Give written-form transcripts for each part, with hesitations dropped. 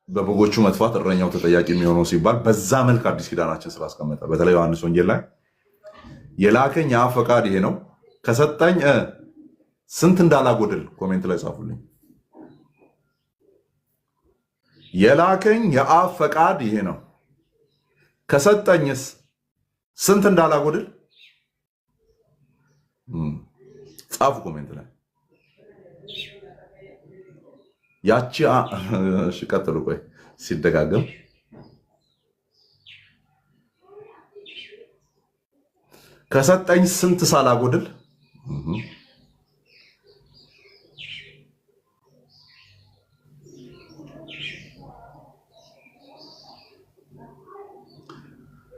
በበጎቹ መጥፋት እረኛው ተጠያቂ የሚሆነው ሲባል በዛ መልክ አዲስ ኪዳናችን ስላስቀመጠ በተለይ ዮሐንስ ወንጌል ላይ የላከኝ የአብ ፈቃድ ይሄ ነው ከሰጠኝ ስንት እንዳላጎድል ኮሜንት ላይ ጻፉልኝ። የላከኝ የአብ ፈቃድ ይሄ ነው ከሰጠኝስ ስንት እንዳላጎድል ጻፉ ኮሜንት ላይ። ያቺ እሺ ቀጥሉ። ቆይ ሲደጋገም ከሰጠኝ ስንት ሳላጎድል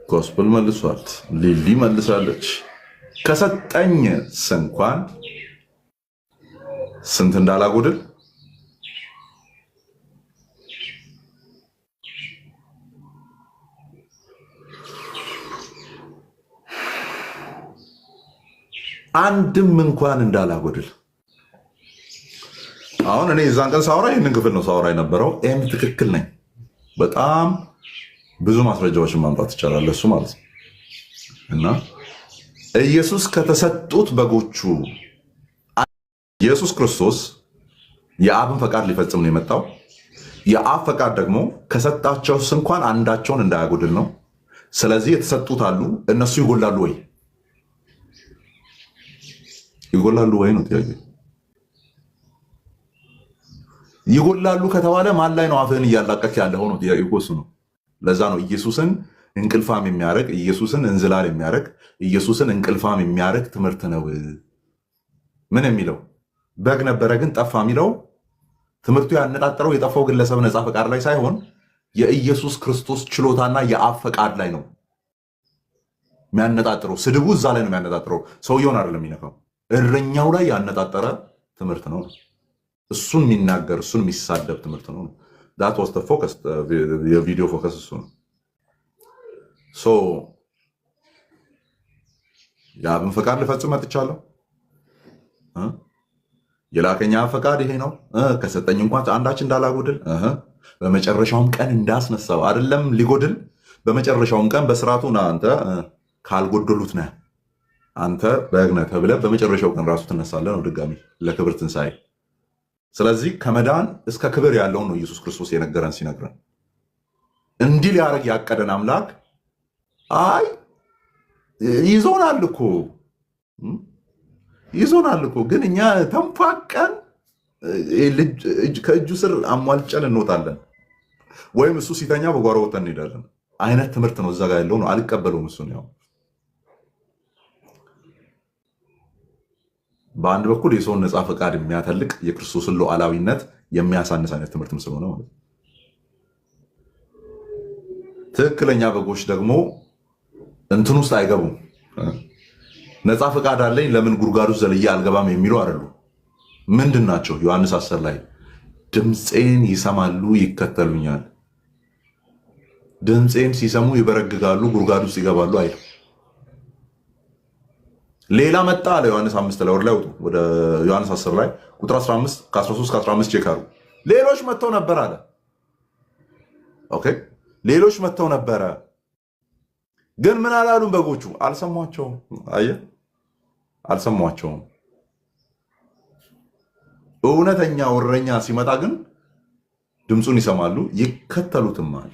ጎስፕል መልሷል። ሊሊ መልሳለች። ከሰጠኝ እንኳን ስንት እንዳላጎድል አንድም እንኳን እንዳላጎድል። አሁን እኔ እዛን ቀን ሳወራ ይህንን ክፍል ነው ሳወራ የነበረው። ይህም ትክክል ነኝ። በጣም ብዙ ማስረጃዎችን ማምጣት ይቻላል እሱ ማለት ነው። እና ኢየሱስ ከተሰጡት በጎቹ ኢየሱስ ክርስቶስ የአብን ፈቃድ ሊፈጽም ነው የመጣው። የአብ ፈቃድ ደግሞ ከሰጣቸው እንኳን አንዳቸውን እንዳያጎድል ነው። ስለዚህ የተሰጡት አሉ፣ እነሱ ይጎላሉ ወይ? ይጎላሉ ወይ ነው ጥያቄ። ይጎላሉ ከተባለ ማን ላይ ነው አፍህን እያላቀክ ያለው ነው ጥያቄ እኮ እሱ ነው። ለዛ ነው ኢየሱስን እንቅልፋም የሚያደርግ ኢየሱስን እንዝላል የሚያደርግ ኢየሱስን እንቅልፋም የሚያደርግ ትምህርት ነው ምን የሚለው በግ ነበረ ግን ጠፋ የሚለው ትምህርቱ ያነጣጠረው የጠፋው ግለሰብ ነፃ ፈቃድ ላይ ሳይሆን የኢየሱስ ክርስቶስ ችሎታና የአብ ፈቃድ ላይ ነው የሚያነጣጥረው። ስድቡ እዛ ላይ ነው የሚያነጣጥረው፣ ሰውየውን አይደለም የሚነካው። እረኛው ላይ ያነጣጠረ ትምህርት ነው። እሱን የሚናገር እሱን የሚሳደብ ትምህርት ነው። that was the focus የቪዲዮ ፎከስ እሱ ነው። የአብን ፈቃድ ልፈጽም መጥቻለሁ። የላከኝ አብ ፈቃድ ይሄ ነው ከሰጠኝ እንኳን አንዳች እንዳላጎድል በመጨረሻውም ቀን እንዳስነሳው አይደለም ሊጎድል በመጨረሻውም ቀን በስርዓቱ አንተ ካልጎደሉት ነህ አንተ በግ ነህ ተብለህ በመጨረሻው ቀን ራሱ ትነሳለህ ነው ድጋሚ ለክብር ትንሣኤ። ስለዚህ ከመዳን እስከ ክብር ያለውን ነው ኢየሱስ ክርስቶስ የነገረን ሲነግረን። እንዲህ ሊያደርግ ያቀደን አምላክ አይ ይዞናል እኮ ግን እኛ ተንፋቀን ከእጁ ስር አሟልጨን እንወጣለን፣ ወይም እሱ ሲተኛ በጓሮ ወጥተን እንሄዳለን አይነት ትምህርት ነው እዛ ጋር ያለው ነው። አልቀበለውም እሱን። ያው በአንድ በኩል የሰውን ነፃ ፈቃድ የሚያተልቅ የክርስቶስን ሉዓላዊነት የሚያሳንስ አይነት ትምህርት ስለሆነ ማለት ነው። ትክክለኛ በጎች ደግሞ እንትን ውስጥ አይገቡም። ነፃ ፈቃድ አለኝ ለምን ጉድጓድ ውስጥ ዘልዬ አልገባም የሚሉ አይደሉ። ምንድን ናቸው? ዮሐንስ 10 ላይ ድምፄን ይሰማሉ ይከተሉኛል፣ ድምፄን ሲሰሙ ይበረግጋሉ፣ ጉድጓድ ውስጥ ይገባሉ አይልም። ሌላ መጣ አለ ዮሐንስ 5 ላይ ወደ ወደ ዮሐንስ 10 ላይ ቁጥር 15 ከ13 ከ15 ቼክ አድርጉ። ሌሎች መጥተው ነበር አለ። ኦኬ ሌሎች መጥተው ነበረ ግን ምን አላሉም? በጎቹ አልሰሟቸውም። አየህ አልሰሟቸውም። እውነተኛ እረኛ ሲመጣ ግን ድምፁን ይሰማሉ ይከተሉትማል።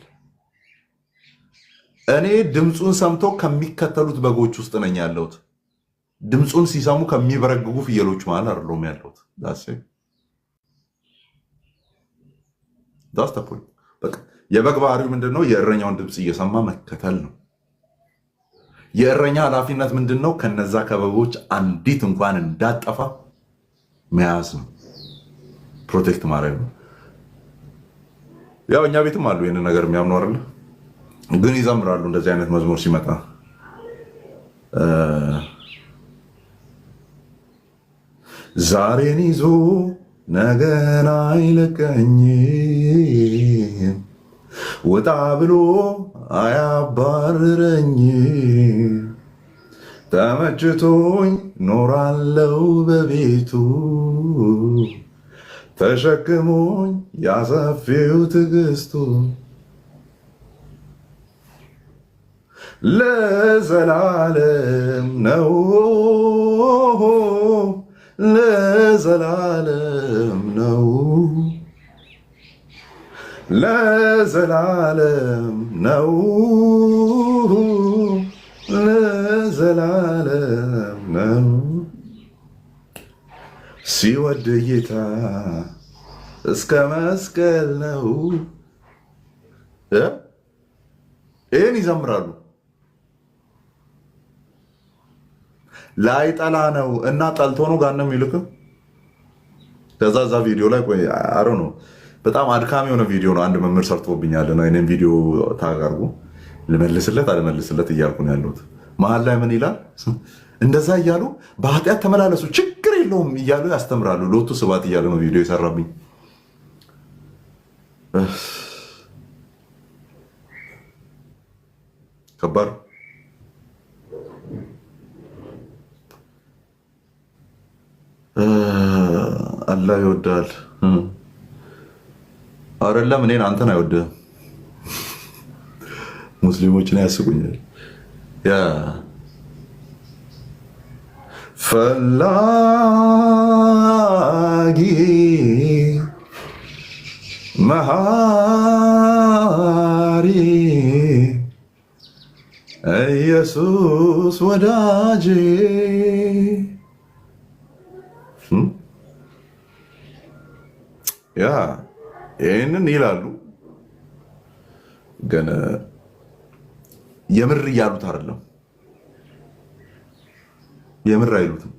እኔ ድምፁን ሰምቶ ከሚከተሉት በጎች ውስጥ ነኝ ያለሁት። ድምፁን ሲሰሙ ከሚበረግጉ ፍየሎች ማለት አይደለም ያለሁት። ዳስ ተፖይ በቃ የበግ ባህሪው ምንድነው? የእረኛውን ድምፅ እየሰማ መከተል ነው። የእረኛ ኃላፊነት ምንድነው? ከነዛ ከበጎች አንዲት እንኳን እንዳጠፋ መያዝ ነው፣ ፕሮቴክት ማድረግ ነው። ያው እኛ ቤትም አሉ ይህንን ነገር የሚያምኑ አይደለ? ግን ይዘምራሉ እንደዚህ አይነት መዝሙር ሲመጣ ዛሬን ይዞ ነገን አይለቀኝም፣ ወጣ ብሎ አያባርረኝ፣ ተመችቶኝ ኖራለው በቤቱ ተሸክሞኝ ያሰፊው ትዕግስቱ ለዘላለም ነው ለዘላለም ነው ለዘላለም ነው ለዘላለም ነው ሲወድ ጌታ እስከ መስቀል ነው። ይህን ይዘምራሉ። ላይጠላ ነው እና ጠልቶ ነው ጋር ነው የሚልክም። ከዛ እዛ ቪዲዮ ላይ ቆይ አሮ ነው በጣም አድካሚ የሆነ ቪዲዮ ነው። አንድ መምህር ሰርቶብኛል ነው ይሄን ቪዲዮ ታቀርቡ ልመልስለት አልመልስለት እያልኩ ነው ያለሁት። መሀል ላይ ምን ይላል? እንደዛ እያሉ በኃጢአት ተመላለሱ ችግር የለውም እያሉ ያስተምራሉ። ሎቱ ስባት እያለ ነው ቪዲዮ የሰራብኝ። ከባድ አላህ ይወዳል አይደለም? እኔን አንተን አይወድህም። ሙስሊሞችን ያስቁኛል። ያ ፈላጊ መሃሪ ኢየሱስ ወዳጄ ያ ይህንን ይላሉ፣ ግን የምር እያሉት አይደለም። የምር አይሉትም።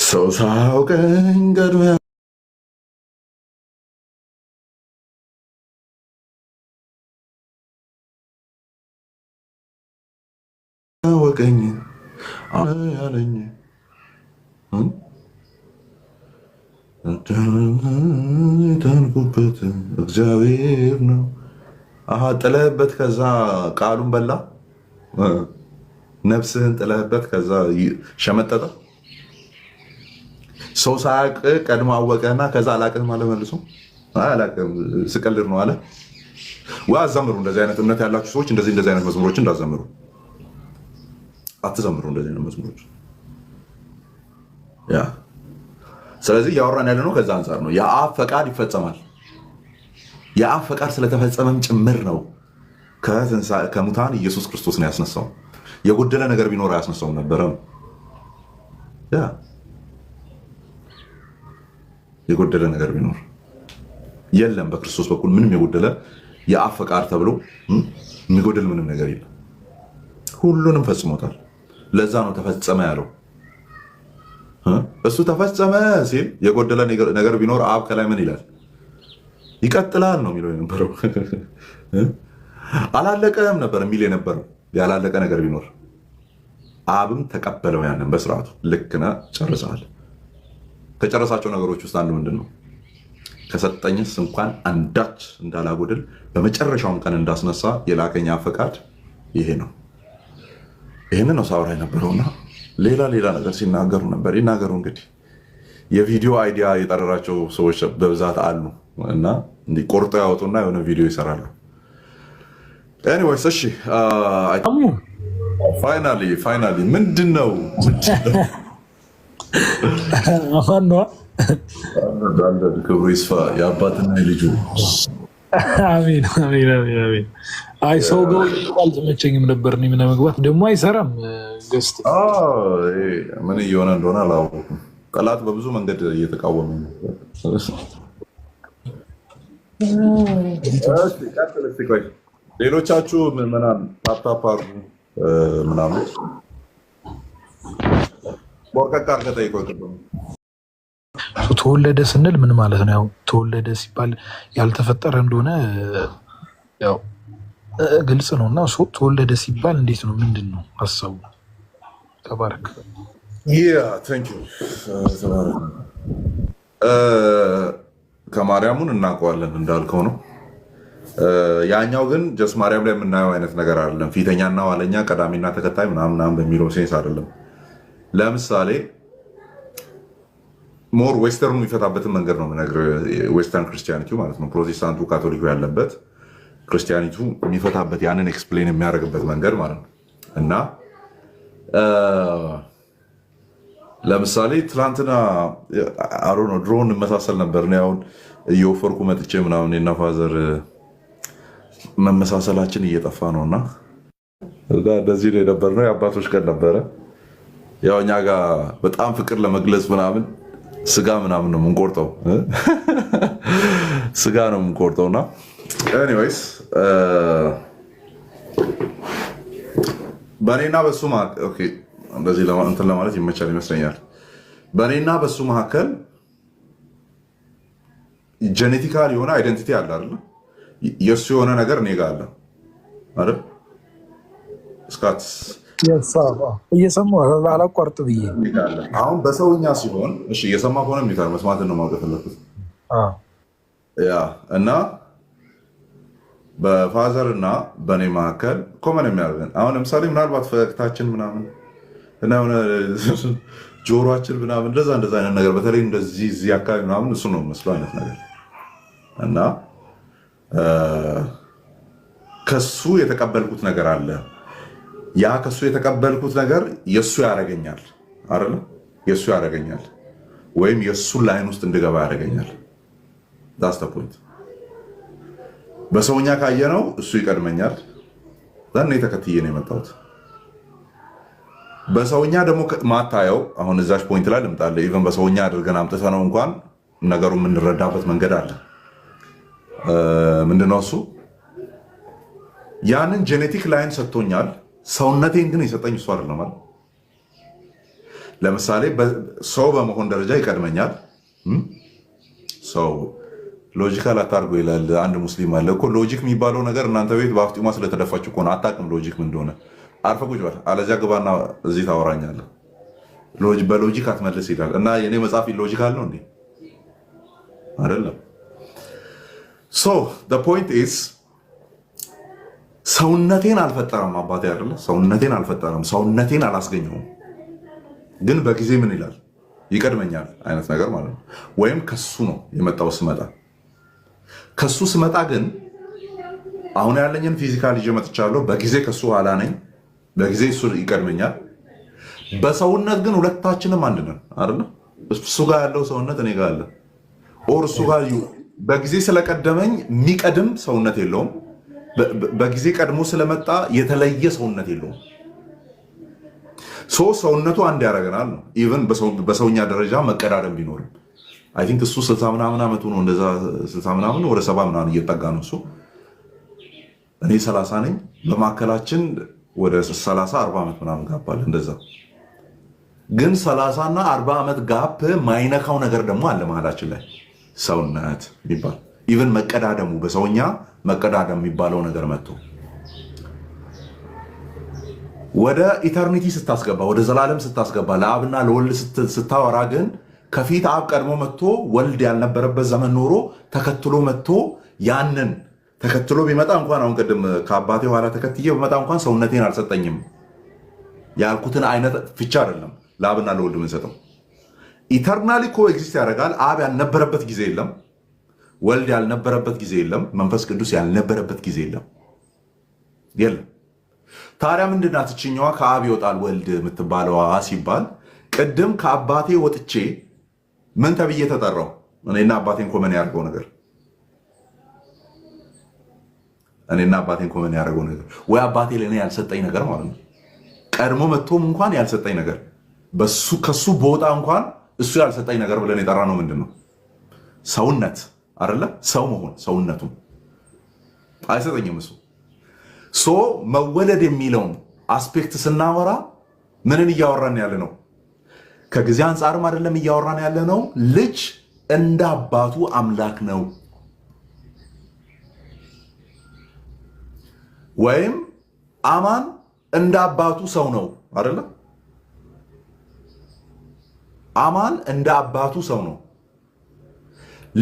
ሰው ሳያውቀኝ ቀድሞ ያወቀኝ ያለኝ ታንኩበት እግዚአብሔር ነው። ጥለህበት ከዛ ቃሉን በላ ነፍስህን ጥለህበት ከዛ ሸመጠጠ። ሰው ሳያውቅ ቀድሞ አወቀና ከዛ አላቅም አለ መልሶ አላቅም ስቀልድ ነው አለ። ወይ አዘምሩ። እንደዚህ አይነት እምነት ያላችሁ ሰዎች እንደዚህ አይነት መዝሙሮች እንዳዘምሩ አትዘምሩ። እንደዚህ አይነት መዝሙሮች ያ ስለዚህ እያወራን ያለ ነው ከዛ አንጻር ነው። የአብ ፈቃድ ይፈጸማል። የአብ ፈቃድ ስለተፈጸመም ጭምር ነው ከሙታን ኢየሱስ ክርስቶስን ያስነሳው። የጎደለ ነገር ቢኖር አያስነሳውም ነበረ። ያ የጎደለ ነገር ቢኖር የለም። በክርስቶስ በኩል ምንም የጎደለ የአብ ፈቃድ ተብሎ የሚጎደል ምንም ነገር የለም። ሁሉንም ፈጽሞታል። ለዛ ነው ተፈጸመ ያለው። እሱ ተፈጸመ ሲል የጎደለ ነገር ቢኖር አብ ከላይ ምን ይላል? ይቀጥላል ነው የሚለው የነበረው። አላለቀም ነበር የሚል የነበረው። ያላለቀ ነገር ቢኖር አብም ተቀበለው ያንን በስርዓቱ። ልክ ነህ ጨርሰሃል። ከጨረሳቸው ነገሮች ውስጥ አንዱ ምንድን ነው? ከሰጠኝስ እንኳን አንዳች እንዳላጎድል በመጨረሻውም ቀን እንዳስነሳ የላከኝ ፈቃድ ይሄ ነው። ይህንን ነው ሳውራ የነበረውና ሌላ ነገር ሲናገሩ ነበር። ይናገሩ እንግዲህ የቪዲዮ አይዲያ የጠረራቸው ሰዎች በብዛት አሉ እና እንዲህ ቆርጦ ያወጡና የሆነ ቪዲዮ ይሰራሉ። ኤኒዌይስ እሺ፣ ፋይናሊ ምንድን ነው ክብሩ ይስፋ የአባትና የልጁ አሜን። አይ ሰው ገው አልተመቸኝም ነበር እኔ ምን መግባት ደግሞ አይሰራም። ገስት ምን እየሆነ እንደሆነ አላወኩም። ጠላት በብዙ መንገድ እየተቃወመ ነው። ሌሎቻችሁ ምናምን ታፕታፕ አድርጉ ምናምን ቦርቀቅ አድርገህ ጠይቀው። ተወለደ ስንል ምን ማለት ነው? ያው ተወለደ ሲባል ያልተፈጠረ እንደሆነ ያው ግልጽ ነው እና ተወለደ ሲባል እንዴት ነው? ምንድን ነው ሀሳቡ? ተባረክ። ከማርያሙን እናውቀዋለን እንዳልከው ነው። ያኛው ግን ጀስ ማርያም ላይ የምናየው አይነት ነገር አይደለም። ፊተኛና ኋለኛ ቀዳሚና ተከታይ ምናምን በሚለው ሴንስ አይደለም። ለምሳሌ ሞር ዌስተርኑ የሚፈታበትን መንገድ ነው የምነግርህ። ዌስተርን ክርስቲያኒቲ ማለት ነው፣ ፕሮቴስታንቱ ካቶሊኩ ያለበት ክርስቲያኒቱ የሚፈታበት ያንን ኤክስፕሌን የሚያደርግበት መንገድ ማለት ነው። እና ለምሳሌ ትላንትና አሮ ነው ድሮ እንመሳሰል ነበር። አሁን እየወፈርኩ መጥቼ ምናምን እና ፋዘር መመሳሰላችን እየጠፋ ነው እና እንደዚህ ነው የነበርነው። የአባቶች ቀን ነበረ። ያው እኛ ጋር በጣም ፍቅር ለመግለጽ ምናምን ስጋ ምናምን ነው የምንቆርጠው፣ ስጋ ነው የምንቆርጠው። እና ኤኒዌይስ በእኔና በሱ እንደዚህ እንትን ለማለት ይመቻል ይመስለኛል። በእኔና በሱ መካከል ጄኔቲካል የሆነ አይደንቲቲ አለ አይደል? የእሱ የሆነ ነገር እኔ ጋ አለ አይደል? እስካት እየሰማሁ አላቋርጥ ብዬ አሁን በሰውኛ ሲሆን እሺ፣ እየሰማ ከሆነ ሚታል መስማትን ነው ማውቀት ፈለኩት። ያ እና በፋዘር እና በእኔ መካከል ኮመን የሚያደርገን አሁን ለምሳሌ ምናልባት ፈገግታችን ምናምን እና የሆነ ጆሮችን ምናምን እንደዛ አይነት ነገር በተለይ እንደዚህ እዚህ አካባቢ ምናምን እሱ ነው መስለው አይነት ነገር እና ከሱ የተቀበልኩት ነገር አለ። ያ ከሱ የተቀበልኩት ነገር የሱ ያደርገኛል አይደለ? የሱ ያደርገኛል ወይም የሱ ላይን ውስጥ እንድገባ ያደርገኛል። ዳስ ዘ ፖይንት። በሰውኛ ካየነው እሱ ይቀድመኛል፣ ለኔ ተከትዬ ነው የመጣሁት። በሰውኛ ደግሞ ማታየው አሁን እዛች ፖይንት ላይ ልምጣለህ። ኢቨን በሰውኛ አድርገን አምጥተነው እንኳን ነገሩ የምንረዳበት መንገድ አለ። ምንድነው እሱ? ያንን ጄኔቲክ ላይን ሰጥቶኛል። ሰውነቴን ግን የሰጠኝ እሱ አይደለም ማለት። ለምሳሌ ሰው በመሆን ደረጃ ይቀድመኛል። ሰው ሎጂካል አታርጎ ይላል አንድ ሙስሊም አለ እኮ። ሎጂክ የሚባለው ነገር እናንተ ቤት በአፍጢማ ስለተደፋች እኮ ነው። አታውቅም ሎጂክ ምን እንደሆነ። አርፈህ ቁጭ በል፣ አለዚያ ግባና እዚህ ታወራኛለህ። በሎጂክ አትመልስ ይላል እና የኔ መጽሐፍ ሎጂካል ነው እንዴ? አይደለም። ሶ the point is ሰውነቴን አልፈጠረም አባቴ አይደለ? ሰውነቴን አልፈጠረም፣ ሰውነቴን አላስገኘውም። ግን በጊዜ ምን ይላል? ይቀድመኛል አይነት ነገር ማለት ነው። ወይም ከሱ ነው የመጣው ስመጣ። ከሱ ስመጣ ግን አሁን ያለኝን ፊዚካል ይዤ መጥቻለሁ። በጊዜ ከሱ ኋላ ነኝ፣ በጊዜ እሱ ይቀድመኛል። በሰውነት ግን ሁለታችንም አንድ ነን አይደለ? እሱ ጋር ያለው ሰውነት እኔ ጋር አለ። ኦር እሱ ጋር በጊዜ ስለቀደመኝ የሚቀድም ሰውነት የለውም። በጊዜ ቀድሞ ስለመጣ የተለየ ሰውነት የለውም። ሰውነቱ አንድ ያደርገናል ነው። ኢቨን በሰውኛ ደረጃ መቀዳደም ቢኖርም አይ ቲንክ እሱ 60 ምናምን ዓመቱ ነው፣ እንደዛ 60 ምናምን ወደ 70 ምናምን እየጠጋ ነው እሱ። እኔ 30 ነኝ። በማዕከላችን ወደ 30 40 ዓመት ምናምን ጋፕ አለ እንደዛ። ግን 30 እና 40 ዓመት ጋፕ ማይነካው ነገር ደግሞ አለ መሀላችን ላይ ሰውነት የሚባል ኢቨን መቀዳደሙ በሰውኛ መቀዳደም የሚባለው ነገር መጥቶ ወደ ኢተርኒቲ ስታስገባ፣ ወደ ዘላለም ስታስገባ፣ ለአብና ለወልድ ስታወራ ግን ከፊት አብ ቀድሞ መጥቶ ወልድ ያልነበረበት ዘመን ኖሮ ተከትሎ መጥቶ ያንን ተከትሎ ቢመጣ እንኳን አሁን ቅድም ከአባቴ ኋላ ተከትዬ ቢመጣ እንኳን ሰውነቴን አልሰጠኝም ያልኩትን አይነት ፍቻ አይደለም ለአብና ለወልድ የምንሰጠው። ኢተርናሊ ኮ ኤግዚስት ያደርጋል። አብ ያልነበረበት ጊዜ የለም፣ ወልድ ያልነበረበት ጊዜ የለም፣ መንፈስ ቅዱስ ያልነበረበት ጊዜ የለም። ታዲያ ምንድናት እችኛዋ ከአብ ይወጣል ወልድ የምትባለዋ ሲባል ቅድም ከአባቴ ወጥቼ ምን ተብዬ ተጠራው? እኔና አባቴን ኮመን ያደርገው ነገር ወይ አባቴ ለእኔ ያልሰጠኝ ነገር ማለት ነው። ቀድሞ መጥቶም እንኳን ያልሰጠኝ ነገር ከሱ በወጣ እንኳን እሱ ያልሰጠኝ ነገር ብለን የጠራ ነው። ምንድን ነው? ሰውነት አይደለ? ሰው መሆን ሰውነቱን አይሰጠኝም እሱ። መወለድ የሚለውን አስፔክት ስናወራ ምንን እያወራን ያለ ነው? ከጊዜ አንጻርም አይደለም እያወራን ያለ ነው። ልጅ እንደ አባቱ አምላክ ነው ወይም አማን እንደ አባቱ ሰው ነው አይደለ? አማን እንደ አባቱ ሰው ነው።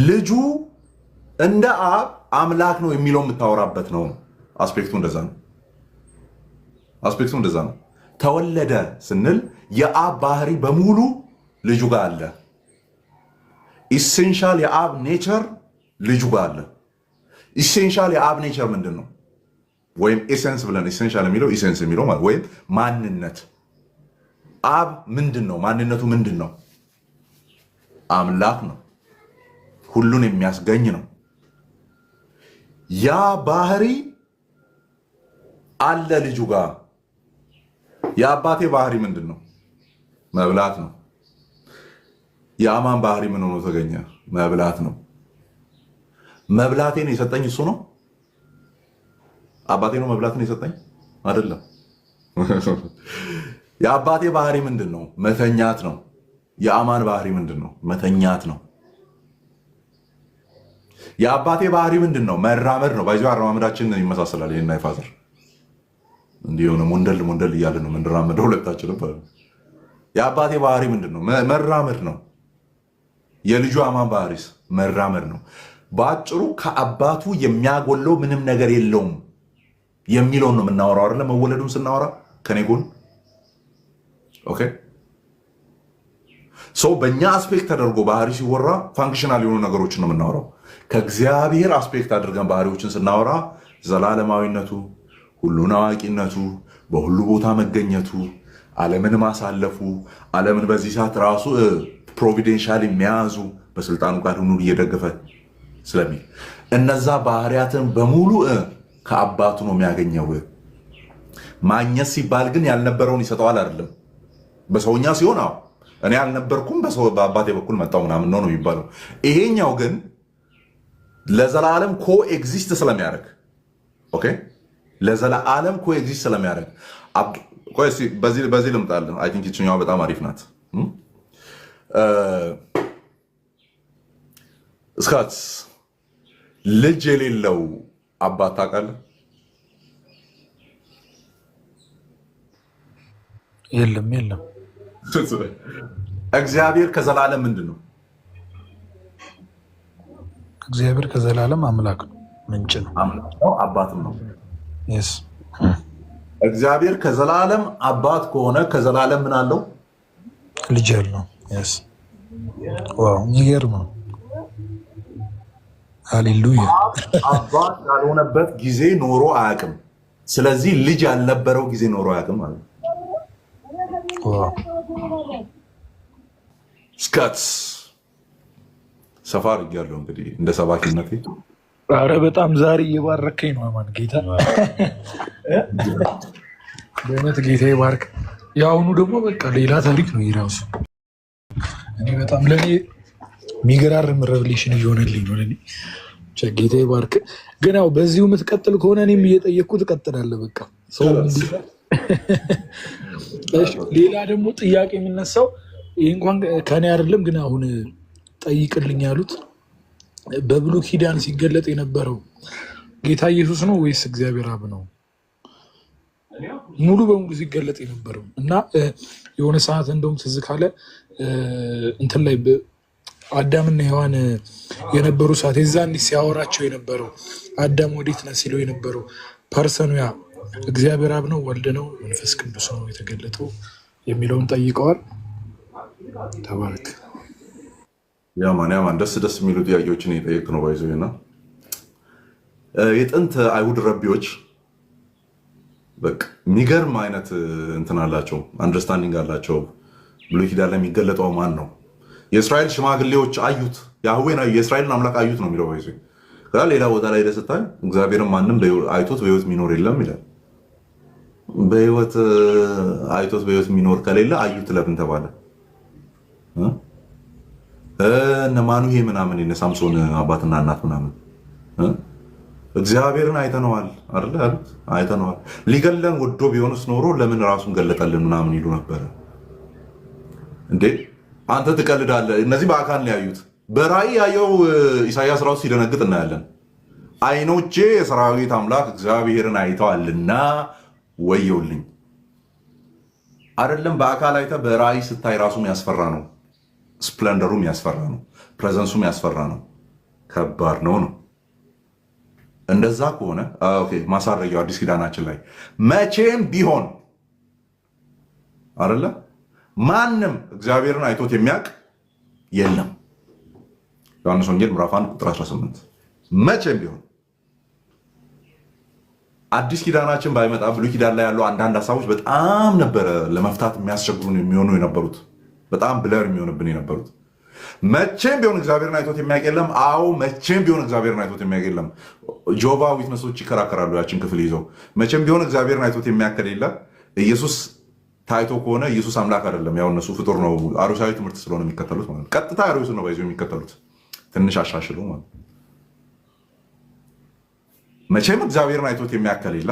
ልጁ እንደ አብ አምላክ ነው የሚለው የምታወራበት ነው። አስፔክቱ እንደዛ ነው። ተወለደ ስንል የአብ ባህሪ በሙሉ ልጁ ጋር አለ። ኢሴንሻል የአብ ኔቸር ልጁ ጋር አለ። ኢሴንሻል የአብ ኔቸር ምንድን ነው? ወይም ኤሰንስ ብለን ኢሴንሻል የሚለው ኢሴንስ የሚለው ማለት ወይም ማንነት። አብ ምንድን ነው? ማንነቱ ምንድን ነው? አምላክ ነው። ሁሉን የሚያስገኝ ነው። ያ ባህሪ አለ ልጁ ጋር። የአባቴ ባህሪ ምንድን ነው? መብላት ነው። የአማን ባህሪ ምን ሆኖ ተገኘ? መብላት ነው። መብላቴን የሰጠኝ እሱ ነው? አባቴ ነው መብላትን የሰጠኝ? አይደለም። የአባቴ ባህሪ ምንድን ነው? መተኛት ነው። የአማን ባህሪ ምንድን ነው? መተኛት ነው። የአባቴ ባህሪ ምንድን ነው? መራመድ ነው። ባይዞ አረማመዳችን ይመሳሰላል። ይሄና የፋዘር እንዲህ የሆነ ሞንደል እያለ ነው የምንራመደው ሁለታችንም። የአባቴ ባህሪ ምንድን ነው? መራመድ ነው። የልጁ አማን ባህሪስ መራመድ ነው። በአጭሩ ከአባቱ የሚያጎለው ምንም ነገር የለውም የሚለውን ነው የምናወራው አይደለ? መወለዱን ስናወራ ከኔ ጎን ኦኬ። ሰው በእኛ አስፔክት ተደርጎ ባህሪ ሲወራ ፋንክሽናል የሆኑ ነገሮችን ነው የምናወራው። ከእግዚአብሔር አስፔክት አድርገን ባህሪዎችን ስናወራ ዘላለማዊነቱ፣ ሁሉን አዋቂነቱ፣ በሁሉ ቦታ መገኘቱ፣ ዓለምን ማሳለፉ፣ ዓለምን በዚህ ሰዓት ራሱ ፕሮቪዴንሻል የሚያዙ በስልጣኑ ቃል ሁሉ እየደገፈ ስለሚል እነዛ ባህሪያትን በሙሉ ከአባቱ ነው የሚያገኘው። ማግኘት ሲባል ግን ያልነበረውን ይሰጠዋል አይደለም። በሰውኛ ሲሆን አዎ እኔ አልነበርኩም በአባቴ በኩል መጣው ምናምን ነው የሚባለው። ይሄኛው ግን ለዘላለም ኮኤግዚስት ስለሚያደርግ ኦኬ፣ ለዘላለም ኮኤግዚስት ስለሚያደርግ በዚህ ልምጣለን። አይ ቲንክ ይችኛዋ በጣም አሪፍ ናት። እስካት ልጅ የሌለው አባት ታውቃለህ? የለም። እግዚአብሔር ከዘላለም ምንድን ነው? እግዚአብሔር ከዘላለም አምላክ ነው፣ ምንጭ ነው፣ አባትም ነው። እግዚአብሔር ከዘላለም አባት ከሆነ ከዘላለም ምን አለው? ልጅ አለው። የሚገርም ነው። ሃሌሉያ። አባት ያልሆነበት ጊዜ ኖሮ አያውቅም። ስለዚህ ልጅ ያልነበረው ጊዜ ኖሮ አያውቅም ማለት ነው። ስካት ሰፋ አድርጌያለሁ እንግዲህ እንደ ሰባኪነቴ። ኧረ በጣም ዛሬ እየባረከኝ ነው አማን ጌታ። በእውነት ጌታ ይባርክ። የአሁኑ ደግሞ በቃ ሌላ ታሪክ ነው የራሱ። እኔ በጣም ለእኔ የሚገራርም ሬቭሌሽን እየሆነልኝ ነው ለእኔ። ጌታ ይባርክ። ግን ያው በዚሁ የምትቀጥል ከሆነ እኔም እየጠየቅኩ ትቀጥላለህ። በቃ ሰው ሌላ ደግሞ ጥያቄ የሚነሳው ይህ እንኳን ከኔ አይደለም፣ ግን አሁን ጠይቅልኝ ያሉት በብሉይ ኪዳን ሲገለጥ የነበረው ጌታ ኢየሱስ ነው ወይስ እግዚአብሔር አብ ነው? ሙሉ በሙሉ ሲገለጥ የነበረው እና የሆነ ሰዓት እንደውም ትዝ ካለ እንትን ላይ አዳምና ሔዋን የነበሩ ሰዓት የዛኔ ሲያወራቸው የነበረው አዳም ወዴት ነህ ሲለው የነበረው ፐርሰኑ ያ እግዚአብሔር አብ ነው ወልድ ነው መንፈስ ቅዱስ ነው የተገለጠው የሚለውን ጠይቀዋል። ተባረክ። ያማን ደስ የሚሉ ጥያቄዎችን የጠየቅ ነው ባይዞ እና የጥንት አይሁድ ረቢዎች በቃ የሚገርም አይነት እንትን አላቸው፣ አንደርስታንዲንግ አላቸው። ብሉይ ኪዳን ላይ የሚገለጠው ማን ነው? የእስራኤል ሽማግሌዎች አዩት፣ ያህዌን አዩ፣ የእስራኤልን አምላክ አዩት ነው የሚለው ባይዞ። ከዛ ሌላ ቦታ ላይ ሄደህ ስታይ እግዚአብሔርን ማንም አይቶት በህይወት የሚኖር የለም ይላል። በህይወት አይቶት በህይወት የሚኖር ከሌለ አዩት ለምን ተባለ? እነ ማኑሄ ምናምን የነ ሳምሶን አባትና እናት ምናምን እግዚአብሔርን አይተነዋል አይደል አሉት። አይተነዋል። ሊገለን ወዶ ቢሆንስ ኖሮ ለምን ራሱን ገለጠልን ምናምን ይሉ ነበረ። እንዴ አንተ ትቀልዳለህ። እነዚህ በአካል ነው ያዩት። በራእይ ያየው ኢሳያስ ራሱ ሲደነግጥ እናያለን። አይኖቼ የሰራዊት አምላክ እግዚአብሔርን አይተዋልና ወየውልኝ። አይደለም በአካል አይተ በራእይ ስታይ ራሱም ያስፈራ ነው። ስፕለንደሩም ያስፈራ ነው። ፕሬዘንሱም ያስፈራ ነው። ከባድ ነው ነው እንደዛ ከሆነ ኦኬ፣ ማሳረጊያው አዲስ ኪዳናችን ላይ መቼም ቢሆን አይደለ ማንም እግዚአብሔርን አይቶት የሚያውቅ የለም። ዮሐንስ ወንጌል ምዕራፍ 1 ቁጥር 18 መቼም ቢሆን አዲስ ኪዳናችን ባይመጣ ብሉይ ኪዳን ላይ ያሉ አንዳንድ ሀሳቦች በጣም ነበረ ለመፍታት የሚያስቸግሩን የሚሆኑ የነበሩት፣ በጣም ብለር የሚሆንብን የነበሩት። መቼም ቢሆን እግዚአብሔርን አይቶት የሚያውቅ የለም። አዎ መቼም ቢሆን እግዚአብሔርን አይቶት የሚያውቅ የለም። ጆባ ዊትነሶች ይከራከራሉ ያችን ክፍል ይዘው። መቼም ቢሆን እግዚአብሔርን አይቶት የሚያውቅ የለ። ኢየሱስ ታይቶ ከሆነ ኢየሱስ አምላክ አይደለም። ያው እነሱ ፍጡር ነው፣ አርዮሳዊ ትምህርት ስለሆነ የሚከተሉት ማለት ነው። ቀጥታ አርዮስን ነው ባይዞ የሚከተሉት፣ ትንሽ አሻሽሉ ማለት ነው። መቼም እግዚአብሔርን አይቶት የሚያከል የለ።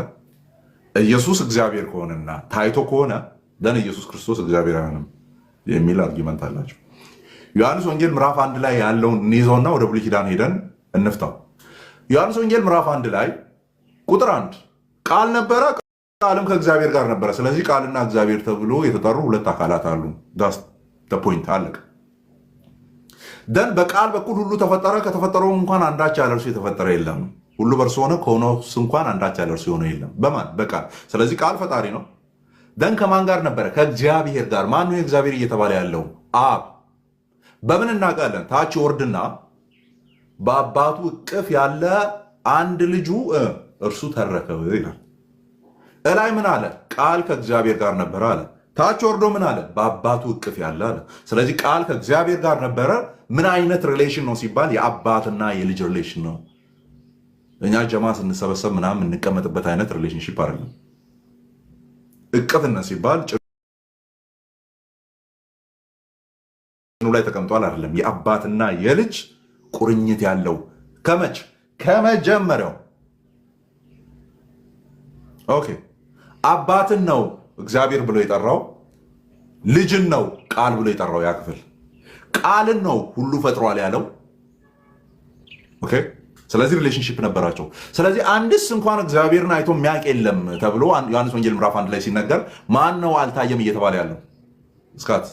ኢየሱስ እግዚአብሔር ከሆነና ታይቶ ከሆነ ደን ኢየሱስ ክርስቶስ እግዚአብሔር አይሆንም የሚል አርጊመንት አላቸው። ዮሐንስ ወንጌል ምዕራፍ 1 ላይ ያለውን እንይዘውና ወደ ብሉይ ኪዳን ሄደን እንፍታው። ዮሐንስ ወንጌል ምዕራፍ 1 ላይ ቁጥር 1 ቃል ነበረ፣ ቃልም ከእግዚአብሔር ጋር ነበረ። ስለዚህ ቃልና እግዚአብሔር ተብሎ የተጠሩ ሁለት አካላት አሉ። ዳስ ፖይንት አለቀ። ደን በቃል በኩል ሁሉ ተፈጠረ፣ ከተፈጠረውም እንኳን አንዳች ያለ እርሱ የተፈጠረ የለም። ሁሉ በእርሱ ሆነ፣ ከሆነውስ እንኳን አንዳች ያለ እርሱ የሆነ የለም። በማን? በቃል። ስለዚህ ቃል ፈጣሪ ነው። ደን ከማን ጋር ነበረ? ከእግዚአብሔር ጋር። ማን ነው እግዚአብሔር እየተባለ ያለው? አብ። በምን እናውቃለን? ታች ወርድና በአባቱ እቅፍ ያለ አንድ ልጁ እርሱ ተረከው ይላል። እላይ ምን አለ? ቃል ከእግዚአብሔር ጋር ነበረ አለ። ታች ወርዶ ምን አለ? በአባቱ እቅፍ ያለ አለ። ስለዚህ ቃል ከእግዚአብሔር ጋር ነበረ። ምን አይነት ሪሌሽን ነው ሲባል የአባትና የልጅ ሪሌሽን ነው። እኛ ጀማ ስንሰበሰብ ምናምን የምንቀመጥበት አይነት ሪሌሽንሽፕ አይደለም። እቅፍነት ሲባል ጭኑ ላይ ተቀምጧል አይደለም። የአባትና የልጅ ቁርኝት ያለው ከመች ከመጀመሪያው። ኦኬ አባትን ነው እግዚአብሔር ብሎ የጠራው፣ ልጅን ነው ቃል ብሎ የጠራው። ያ ክፍል ቃልን ነው ሁሉ ፈጥሯል ያለው። ኦኬ ስለዚህ ሪሌሽንሽፕ ነበራቸው። ስለዚህ አንድስ እንኳን እግዚአብሔርን አይቶ የሚያውቅ የለም ተብሎ ዮሐንስ ወንጌል ምዕራፍ 1 ላይ ሲነገር ማን ነው አልታየም እየተባለ ያለው? እስካት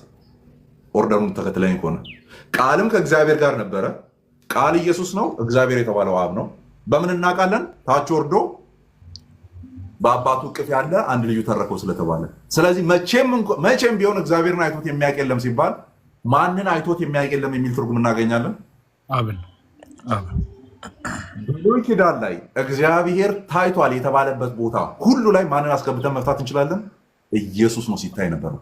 ኦርደሩን ተከትለኝ ከሆነ ቃልም ከእግዚአብሔር ጋር ነበረ። ቃል ኢየሱስ ነው። እግዚአብሔር የተባለው አብ ነው። በምን እናውቃለን? ታች ወርዶ በአባቱ እቅፍ ያለ አንድ ልጁ ተረከው ስለተባለ። ስለዚህ መቼም ቢሆን እግዚአብሔርን አይቶት የሚያውቅ የለም ሲባል ማንን አይቶት የሚያውቅ የለም የሚል ትርጉም እናገኛለን? አብን። ብሉይ ኪዳን ላይ እግዚአብሔር ታይቷል የተባለበት ቦታ ሁሉ ላይ ማንን አስገብተን መፍታት እንችላለን? ኢየሱስ ነው ሲታይ ነበረው።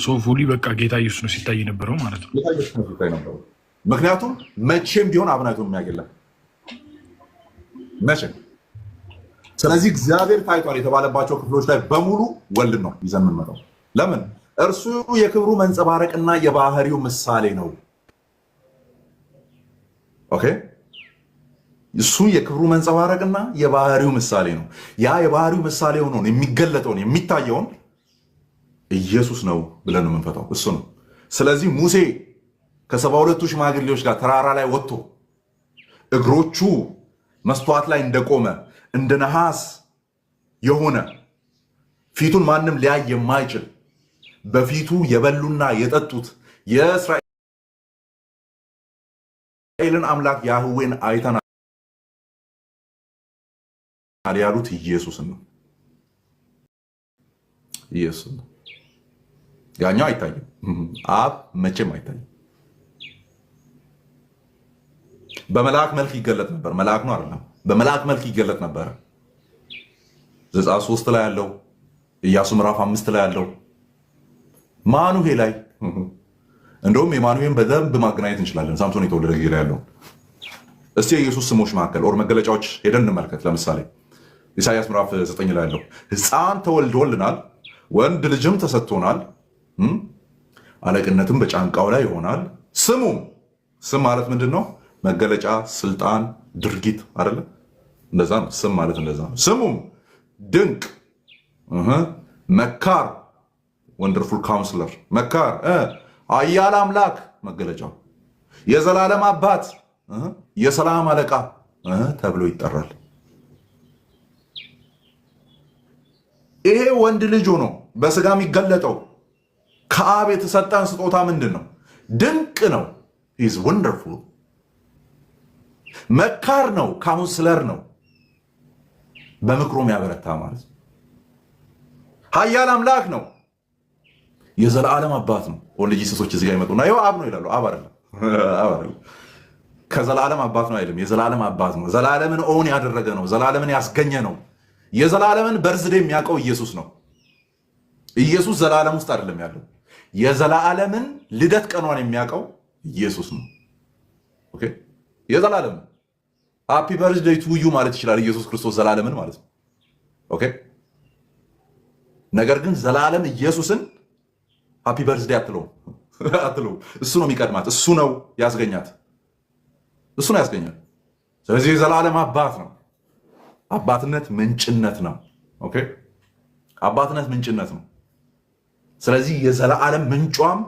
ሶፉሊ በቃ ጌታ ኢየሱስ ነው ሲታይ ነበረው ማለት ነው። ጌታ ኢየሱስ ነው ሲታይ ነበረው። ምክንያቱም መቼም ቢሆን አብን አይቶ የሚያውቅ የለም መቼም። ስለዚህ እግዚአብሔር ታይቷል የተባለባቸው ክፍሎች ላይ በሙሉ ወልድ ነው ይዘን የምንመጣው። ለምን? እርሱ የክብሩ መንጸባረቅና የባህሪው ምሳሌ ነው። ኦኬ እሱ የክብሩ መንጸባረቅና የባህሪው ምሳሌ ነው። ያ የባህሪው ምሳሌ ሆኖ የሚገለጠውን የሚታየውን ኢየሱስ ነው ብለን ነው የምንፈታው። እሱ ነው። ስለዚህ ሙሴ ከ72ቱ ሽማግሌዎች ጋር ተራራ ላይ ወጥቶ እግሮቹ መስተዋት ላይ እንደቆመ እንደ ነሐስ የሆነ ፊቱን ማንም ሊያይ የማይችል በፊቱ የበሉና የጠጡት የእስራኤልን አምላክ ያህዌን አይተናል ያሉት ኢየሱስን ነው። ኢየሱስ ነው። ያኛው አይታይም። አብ መቼም አይታይም። በመልአክ መልክ ይገለጥ ነበር። መልአክ ነው አይደለም፣ በመልአክ መልክ ይገለጥ ነበር። ዘጸአት 3 ላይ ያለው፣ ኢያሱ ምዕራፍ 5 ላይ ያለው፣ ማኑሄ ላይ እንደውም የማኑሄን በደንብ ማገናኘት እንችላለን። ሳምሶን የተወለደ ጊዜ ላይ ያለው። እስቲ የኢየሱስ ስሞች መካከል ኦር መገለጫዎች ሄደን እንመልከት። ለምሳሌ ኢሳይያስ ምዕራፍ 9 ላይ ያለው ሕፃን ተወልዶልናል፣ ወንድ ልጅም ተሰጥቶናል፣ አለቅነትም በጫንቃው ላይ ይሆናል። ስሙም ስም ማለት ምንድን ነው? መገለጫ፣ ስልጣን፣ ድርጊት አይደለ? እንደዛ ነው። ስም ማለት እንደዛ ነው። ስሙም ድንቅ፣ መካር፣ ወንደርፉል ካውንስለር፣ መካር፣ ኃያል አምላክ መገለጫው፣ የዘላለም አባት፣ የሰላም አለቃ ተብሎ ይጠራል። ይሄ ወንድ ልጅ ሆኖ በስጋ የሚገለጠው ከአብ የተሰጠን ስጦታ ምንድን ነው? ድንቅ ነው። ኢዝ ወንደርፉል። መካር ነው፣ ካውንስለር ነው፣ በምክሩ የሚያበረታ ማለት ነው። ኃያል አምላክ ነው፣ የዘላለም አባት ነው። ወልጅ ሰሶች እዚህ ጋር ይመጡና ይኸው አብ ነው ይላሉ። አብ አይደለም፣ ከዘላለም አባት ነው አይደለም፣ የዘላለም አባት ነው። ዘላለምን ኦን ያደረገ ነው፣ ዘላለምን ያስገኘ ነው። የዘላለምን በርዝዴ የሚያውቀው ኢየሱስ ነው። ኢየሱስ ዘላለም ውስጥ አይደለም ያለው። የዘላለምን ልደት ቀኗን የሚያውቀው ኢየሱስ ነው። ኦኬ፣ የዘላለም ሃፒ በርዝዴይ ቱ ዩ ማለት ይችላል ኢየሱስ ክርስቶስ ዘላለምን ማለት ነው። ኦኬ፣ ነገር ግን ዘላለም ኢየሱስን ሃፒ በርዝዴይ አትለውም። እሱ ነው የሚቀድማት፣ እሱ ነው ያስገኛት፣ እሱ ነው ያስገኛት። ስለዚህ የዘላለም አባት ነው። አባትነት ምንጭነት ነው። ኦኬ፣ አባትነት ምንጭነት ነው። ስለዚህ የዘላለም ምንጯም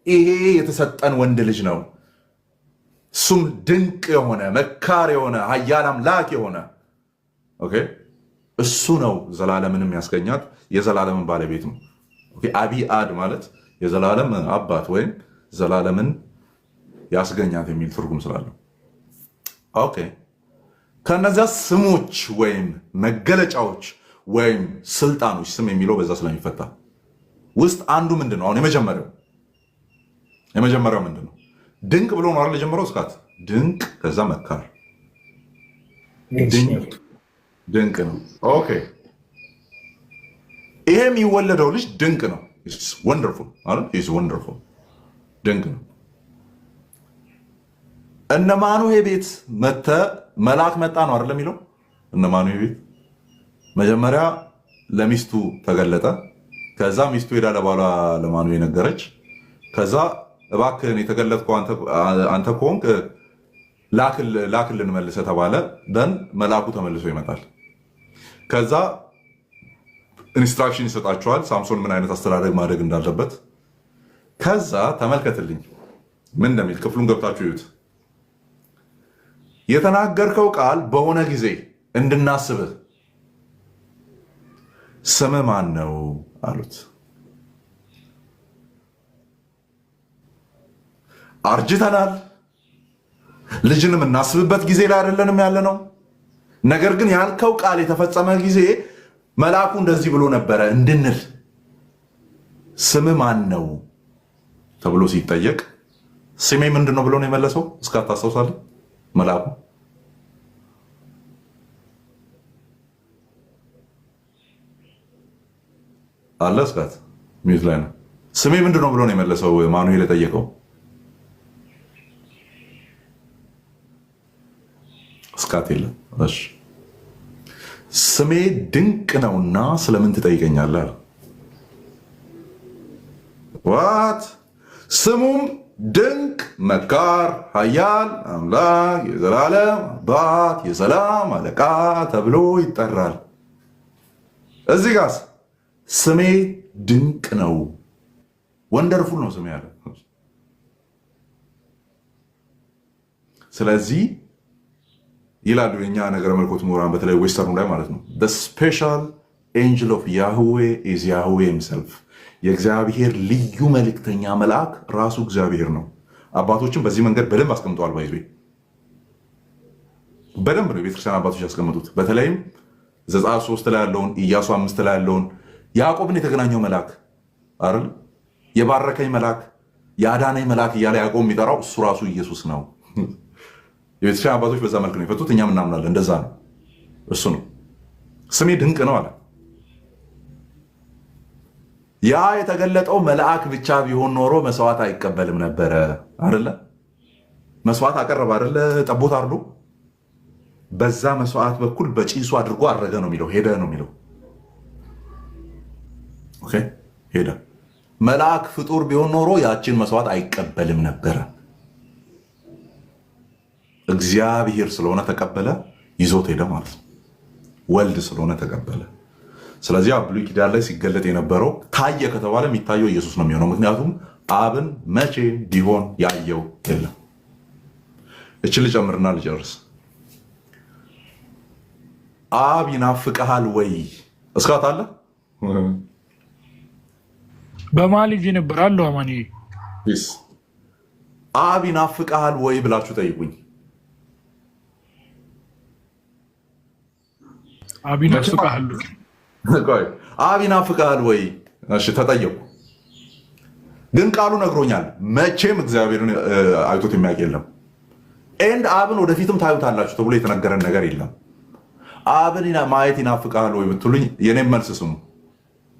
ይሄ የተሰጠን ወንድ ልጅ ነው። እሱም ድንቅ የሆነ መካር የሆነ ኃያል አምላክ የሆነ ኦኬ፣ እሱ ነው ዘላለምንም ያስገኛት፣ የዘላለምን ባለቤት ነው። ኦኬ፣ አቢ አድ ማለት የዘላለም አባት ወይም ዘላለምን ያስገኛት የሚል ትርጉም ስላለው ኦኬ፣ ከነዚያ ስሞች ወይም መገለጫዎች ወይም ስልጣኖች ስም የሚለው በዛ ስለሚፈታ ውስጥ አንዱ ምንድን ነው? አሁን የመጀመሪያው ምንድን ነው? ድንቅ ብሎ ነው አይደል የጀመረው? እስካት ድንቅ፣ ከዛ መካር፣ ድንቅ ነው። ኦኬ፣ ይሄ የሚወለደው ልጅ ድንቅ ነው። ወንደርፉል አይደል? ኢዝ ወንደርፉል፣ ድንቅ ነው። እነ ማኑሄ ቤት መልአክ መጣ ነው አይደል የሚለው? እነ ማኑሄ ቤት መጀመሪያ ለሚስቱ ተገለጠ። ከዛ ሚስቱ ሄዳ ለባሏ ለማኑሄ ነገረች። ከዛ እባክህን የተገለጥከው አንተ ከሆንክ ላክልን መልሰህ ተባለ። ደን መልአኩ ተመልሶ ይመጣል። ከዛ ኢንስትራክሽን ይሰጣቸዋል፣ ሳምሶን ምን አይነት አስተዳደግ ማድረግ እንዳለበት። ከዛ ተመልከትልኝ ምን እንደሚል፣ ክፍሉን ገብታችሁ ይዩት። የተናገርከው ቃል በሆነ ጊዜ እንድናስብህ ስምህ ማን ነው አሉት። አርጅተናል፣ ልጅንም እናስብበት ጊዜ ላይ አይደለንም ያለ ነው። ነገር ግን ያልከው ቃል የተፈጸመ ጊዜ መልአኩ እንደዚህ ብሎ ነበረ እንድንል ስምህ ማን ነው ተብሎ ሲጠየቅ ስሜ ምንድን ነው ብሎ ነው የመለሰው? እስካታስታውሳለህ? መልአኩ አለ እስካት ሚዩት ላይ ነው። ስሜ ምንድን ነው ብሎ ነው የመለሰው ማኑሄል የጠየቀው? እስካት የለም። እሺ ስሜ ድንቅ ነውና ስለምን ትጠይቀኛለህ? ዋት ስሙም ድንቅ፣ መካር፣ ኃያል አምላክ፣ የዘላለም አባት፣ የሰላም አለቃ ተብሎ ይጠራል። እዚህ ጋር ስሜ ድንቅ ነው፣ ወንደርፉል ነው ስሜ ያለ። ስለዚህ ይላሉ የኛ ነገረ መልኮት ምሁራን በተለይ ዌስተርኑ ላይ ማለት ነው the special angel of Yahweh is Yahweh himself። የእግዚአብሔር ልዩ መልእክተኛ መልአክ ራሱ እግዚአብሔር ነው። አባቶችን በዚህ መንገድ በደንብ አስቀምጠዋል። ባይዞ በደንብ ነው የቤተክርስቲያን አባቶች ያስቀምጡት። በተለይም ዘጸአት 3 ላይ ያለውን፣ ኢያሱ 5 ላይ ያለውን ያዕቆብን የተገናኘው መልአክ አይደል? የባረከኝ መልአክ፣ የአዳነኝ መልአክ እያለ ያዕቆብ የሚጠራው እሱ ራሱ ኢየሱስ ነው። የቤተክርስቲያን አባቶች በዛ መልክ ነው የፈቱት። እኛም እናምናለን እንደዛ ነው። እሱ ነው ስሜ ድንቅ ነው አለ። ያ የተገለጠው መልአክ ብቻ ቢሆን ኖሮ መስዋዕት አይቀበልም ነበረ አይደለ? መስዋዕት አቀረበ አይደለ? ጠቦት አርዶ በዛ መስዋዕት በኩል በጭሱ አድርጎ አረገ ነው የሚለው፣ ሄደ ነው የሚለው። ኦኬ ሄደ። መልአክ ፍጡር ቢሆን ኖሮ ያችን መስዋዕት አይቀበልም ነበረ። እግዚአብሔር ስለሆነ ተቀበለ፣ ይዞት ሄደ ማለት ነው። ወልድ ስለሆነ ተቀበለ። ስለዚህ ብሉይ ኪዳን ላይ ሲገለጥ የነበረው ታየ ከተባለ የሚታየው ኢየሱስ ነው የሚሆነው። ምክንያቱም አብን መቼ ቢሆን ያየው የለም። እችን ልጨምርና ልጨርስ። አብ ይናፍቀሃል ወይ? እስካት አለ በመሀል ልጅ ነበር አለው አማኒ አብ ይናፍቀሃል ወይ ብላችሁ ጠይቁኝ። አብ ይናፍቅሃል? አብ ይናፍቅሃል ወይ? እሺ ተጠየቁ። ግን ቃሉ ነግሮኛል፣ መቼም እግዚአብሔርን አይቶት የሚያውቅ የለም። ኤንድ አብን ወደፊትም ታዩታላችሁ ተብሎ የተነገረን ነገር የለም። አብን ማየት ይናፍቅሃል ወይ ብትሉኝ የኔም መልስ ስሙ።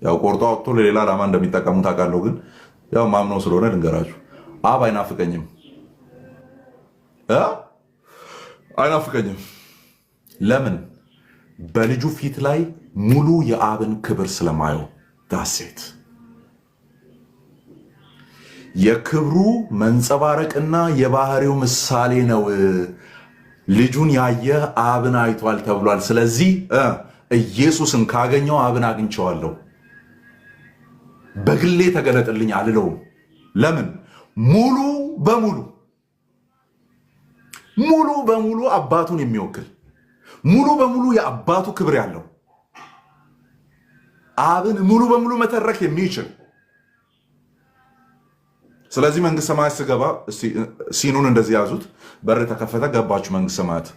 ያው ቆርጦ አውጥቶ ለሌላ ዓላማ እንደሚጠቀሙ ታውቃለሁ። ግን ያው ማምነው ስለሆነ ልንገራችሁ፣ አብ አይናፍቀኝም፣ አይናፍቀኝም። ለምን? በልጁ ፊት ላይ ሙሉ የአብን ክብር ስለማየው። ዳሴት የክብሩ መንጸባረቅና የባህሪው ምሳሌ ነው። ልጁን ያየ አብን አይቷል ተብሏል። ስለዚህ ኢየሱስን ካገኘው አብን አግኝቼዋለሁ። በግሌ ተገለጥልኝ አልለውም። ለምን? ሙሉ በሙሉ አባቱን የሚወክል ሙሉ በሙሉ የአባቱ ክብር ያለው አብን ሙሉ በሙሉ መተረክ የሚችል። ስለዚህ መንግስት ሰማያት ስገባ ሲኑን እንደዚህ ያዙት። በር ተከፈተ፣ ገባችሁ መንግስት ሰማያት።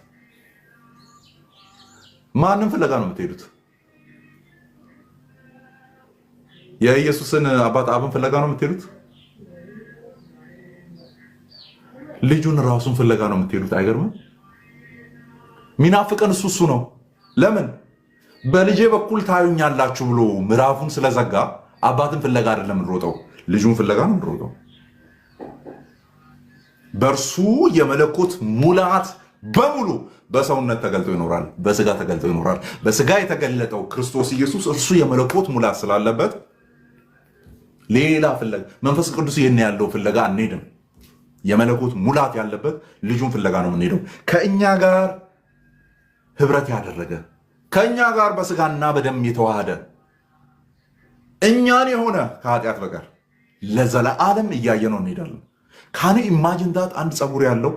ማንም ፍለጋ ነው የምትሄዱት? የኢየሱስን አባት አብን ፍለጋ ነው የምትሄዱት? ልጁን ራሱን ፍለጋ ነው የምትሄዱት? አይገርምም? ሚናፍቀን እሱ ነው። ለምን? በልጄ በኩል ታዩኛላችሁ ብሎ ምዕራፉን ስለዘጋ አባትን ፍለጋ አይደለም እንሮጠው፣ ልጁን ፍለጋ ነው እንሮጠው። በእርሱ የመለኮት ሙላት በሙሉ በሰውነት ተገልጦ ይኖራል፣ በስጋ ተገልጦ ይኖራል። በስጋ የተገለጠው ክርስቶስ ኢየሱስ እርሱ የመለኮት ሙላት ስላለበት ሌላ ፍለጋ መንፈስ ቅዱስ ይህን ያለው ፍለጋ አንሄድም። የመለኮት ሙላት ያለበት ልጁን ፍለጋ ነው የምንሄደው። ከእኛ ጋር ህብረት ያደረገ ከእኛ ጋር በስጋና በደም የተዋሃደ እኛን የሆነ ከኃጢአት በቀር ለዘለዓለም እያየ ነው እንሄዳለን። ካን ኢማጂን ዳት አንድ ፀጉር ያለው፣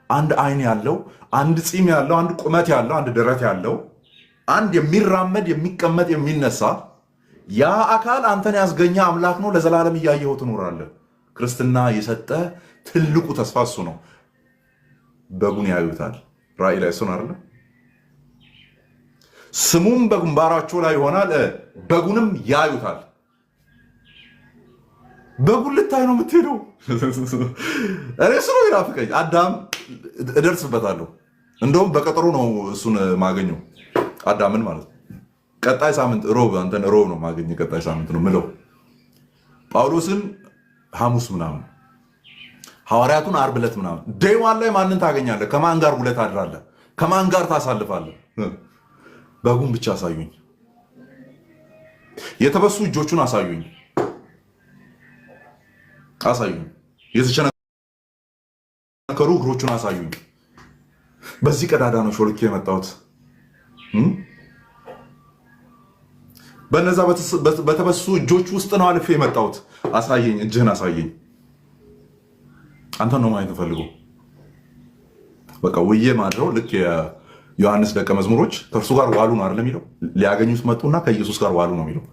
አንድ አይን ያለው፣ አንድ ፂም ያለው፣ አንድ ቁመት ያለው፣ አንድ ደረት ያለው፣ አንድ የሚራመድ የሚቀመጥ የሚነሳ ያ አካል አንተን ያስገኘ አምላክ ነው። ለዘላለም እያየኸው ትኖራለህ። ክርስትና የሰጠ ትልቁ ተስፋ እሱ ነው። በጉን ያዩታል። ራእይ ላይ እሱን አይደለ? ስሙም በግንባራቸው ላይ ይሆናል፣ በጉንም ያዩታል። በጉን ልታይ ነው የምትሄደው? እኔ እሱ ነው ይናፍቀኝ። አዳም እደርስበታለሁ። እንደውም በቀጠሮ ነው እሱን ማገኘው፣ አዳምን ማለት ነው። ቀጣይ ሳምንት ሮብ፣ አንተን ሮብ ነው ማገኘው። ቀጣይ ሳምንት ነው ምለው። ጳውሎስን ሐሙስ ምናምን፣ ሐዋርያቱን ዓርብ ዕለት ምናምን። ዴይዋን ላይ ማንን ታገኛለህ? ከማን ጋር ውለህ ታድራለህ? ከማን ጋር ታሳልፋለህ? በጉን ብቻ አሳዩኝ። የተበሱ እጆቹን አሳዩኝ። የተቸነከሩ እግሮቹን አሳዩኝ። በዚህ ቀዳዳ ነው ሾልኬ የመጣሁት። በነዛ በተበሱ እጆች ውስጥ ነው አልፌ የመጣሁት። አሳየኝ፣ እጅህን አሳየኝ። አንተን ነው ማየት ፈልገው። በቃ ውዬ ማድረው ልክ የዮሐንስ ደቀ መዝሙሮች ከእርሱ ጋር ዋሉ ነው አይደለም የሚለው። ሊያገኙት መጡና ከኢየሱስ ጋር ዋሉ ነው የሚለው።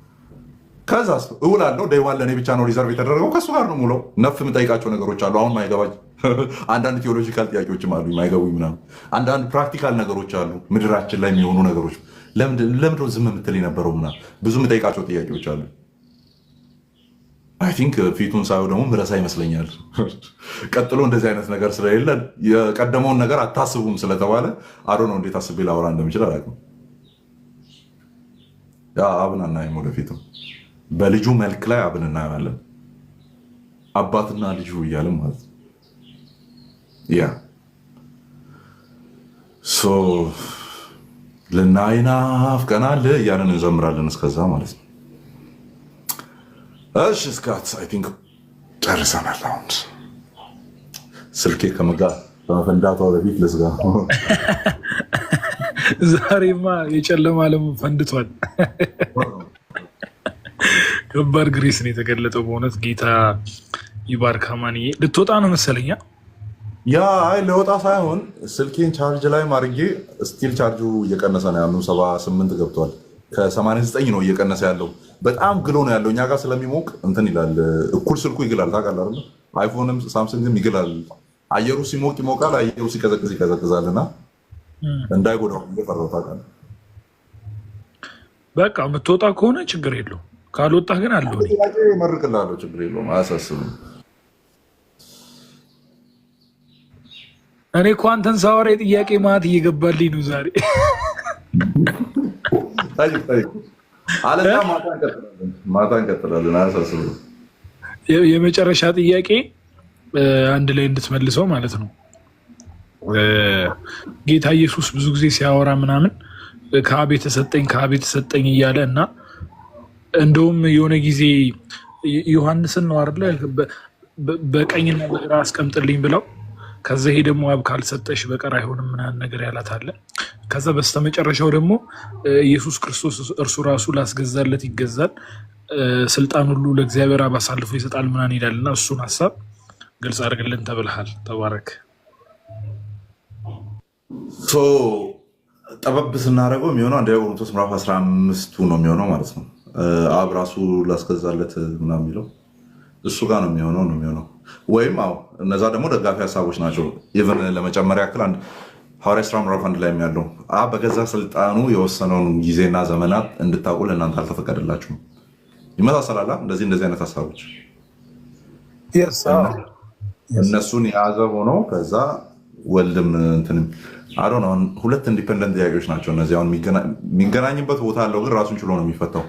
ከዛ እውላለሁ። ዴይዋን ለእኔ ብቻ ነው ሪዘርቭ የተደረገው። ከእሱ ጋር ነው ሙለው። ነፍ የምጠይቃቸው ነገሮች አሉ። አሁን ማይገባኝ አንዳንድ ቴዎሎጂካል ጥያቄዎችም አሉ ማይገቡኝ ምናምን። አንዳንድ ፕራክቲካል ነገሮች አሉ፣ ምድራችን ላይ የሚሆኑ ነገሮች። ለምንድን ነው ዝም የምትል የነበረው ምናምን። ብዙ የምጠይቃቸው ጥያቄዎች አሉ። አይ ቲንክ ፊቱን ሳየው ደግሞ ምረሳ ይመስለኛል። ቀጥሎ እንደዚህ አይነት ነገር ስለሌለ የቀደመውን ነገር አታስቡም ስለተባለ አዶ ነው እንዴት አስቤ ላወራ እንደምችል አላውቅም። አብን አናይም ወደፊትም በልጁ መልክ ላይ አብን እናያለን። አባትና ልጁ እያልን ማለት ነው። ያ ልናይና አፍቀናል እያለን እንዘምራለን እስከዛ ማለት ነው። እሺ እስካት አይ ቲንክ ጨርሰናል። አሁን ስልኬ ከመፈንዳቷ በፊት ልዝጋ። ዛሬማ የጨለማ ዓለም ፈንድቷል። ከባድ ግሬስ ነው የተገለጠው። በእውነት ጌታ ይባርክ። አማንዬ ልትወጣ ነው መሰለኛ። ያ አይ ለወጣ ሳይሆን ስልኬን ቻርጅ ላይ ማድረጌ ስቲል ቻርጁ እየቀነሰ ነው ያለው። 78 ገብቷል። ከ89 ነው እየቀነሰ ያለው። በጣም ግሎ ነው ያለው። እኛ ጋር ስለሚሞቅ እንትን ይላል። እኩል ስልኩ ይግላል። ታውቃለህ አይደል? አይፎንም ሳምሰንግም ይግላል። አየሩ ሲሞቅ ይሞቃል፣ አየሩ ሲቀዘቅዝ ይቀዘቅዛልና እንዳይጎዳው እየፈራሁ ታውቃለህ። በቃ የምትወጣ ከሆነ ችግር የለውም። ካልወጣ ግን አለው መርቅላለሁ። ችግር የለውም። አያሳስብም። እኔ እኮ አንተን ሳወራ የጥያቄ ማት እየገባልኝ ነው ዛሬ። አለዛ ማታ እንቀጥላለን። አያሳስብም። የመጨረሻ ጥያቄ አንድ ላይ እንድትመልሰው ማለት ነው። ጌታ ኢየሱስ ብዙ ጊዜ ሲያወራ ምናምን ከአብ የተሰጠኝ እያለ እና እንደውም የሆነ ጊዜ ዮሐንስን ነው አይደለ በቀኝና በግራ አስቀምጥልኝ ብለው ከዛ ይሄ ደግሞ አብ ካልሰጠሽ በቀር አይሆንም ምናምን ነገር ያላት አለ። ከዛ በስተመጨረሻው ደግሞ ኢየሱስ ክርስቶስ እርሱ ራሱ ላስገዛለት ይገዛል፣ ስልጣን ሁሉ ለእግዚአብሔር አብ አሳልፎ ይሰጣል ምናምን ይላል እና እሱን ሀሳብ ግልጽ አድርግልን ተብልሃል። ተባረክ። ጠበብ ስናደርገው የሚሆነው አንደኛ ቆሮንቶስ ምዕራፍ 15 ነው የሚሆነው ማለት ነው። አብ ራሱ ላስገዛለት ምናምን የሚለው እሱ ጋር ነው የሚሆነው ወይም እነዛ ደግሞ ደጋፊ ሀሳቦች ናቸው። ኢቨን ለመጨመር ያክል ሐዋርያት ሥራ ምዕራፍ 1 ላይ ያለው አብ በገዛ ስልጣኑ የወሰነውን ጊዜና ዘመናት እንድታውቁ ለእናንተ አልተፈቀደላችሁም። ይመሳሰላል። እንደዚህ አይነት ሀሳቦች እነሱን የያዘ ሆኖ ከዛ ወልድም እንትንም ሁለት ኢንዲፔንደንት ጥያቄዎች ናቸው እነዚህ። አሁን የሚገናኝበት ቦታ አለው፣ ግን ራሱን ችሎ ነው የሚፈታው።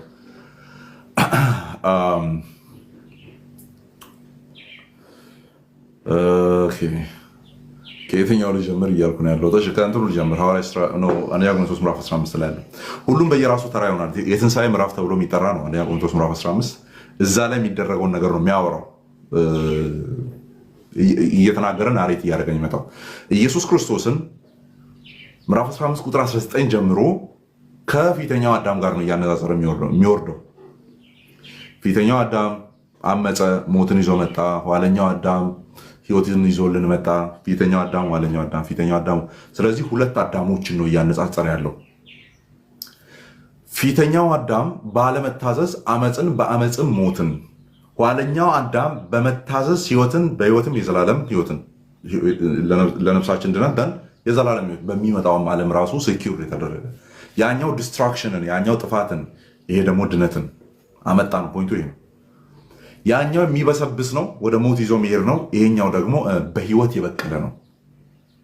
ከየትኛው ልጀምር እያልኩ ነው ያለው። ከእንትኑ ልጀምር። አንደኛ ቆሮንቶስ ምዕራፍ 15 ላይ ያለው ሁሉም በየራሱ ተራ ይሆናል። የትንሣኤ ምዕራፍ ተብሎ የሚጠራ ነው አንደኛ ቆሮንቶስ ምዕራፍ 15። እዛ ላይ የሚደረገውን ነገር ነው የሚያወራው፣ እየተናገረን አሬት እያደረገን ይመጣው። ኢየሱስ ክርስቶስን ምዕራፍ 15 ቁጥር 19 ጀምሮ ከፊተኛው አዳም ጋር ነው እያነጻጸረ የሚወርደው። ፊተኛው አዳም አመፀ፣ ሞትን ይዞ መጣ። ኋለኛው አዳም ሕይወትን ይዞልን መጣ። ፊተኛው አዳም፣ ኋለኛው አዳም፣ ፊተኛው አዳም። ስለዚህ ሁለት አዳሞችን ነው እያነጻጸረ ያለው። ፊተኛው አዳም ባለመታዘዝ አመፅን፣ በአመፅም ሞትን። ኋለኛው አዳም በመታዘዝ ሕይወትን፣ በሕይወትም የዘላለም ሕይወትን ለነፍሳችን ድነት የዘላለም ሕይወት በሚመጣውም ዓለም ራሱ ሴኪውር የተደረገ ያኛው ዲስትራክሽንን፣ ያኛው ጥፋትን፣ ይሄ ደግሞ ድነትን አመጣ ነው። ፖይንቱ ይሄ ነው። ያኛው የሚበሰብስ ነው፣ ወደ ሞት ይዞ መሄድ ነው። ይሄኛው ደግሞ በህይወት የበቀለ ነው።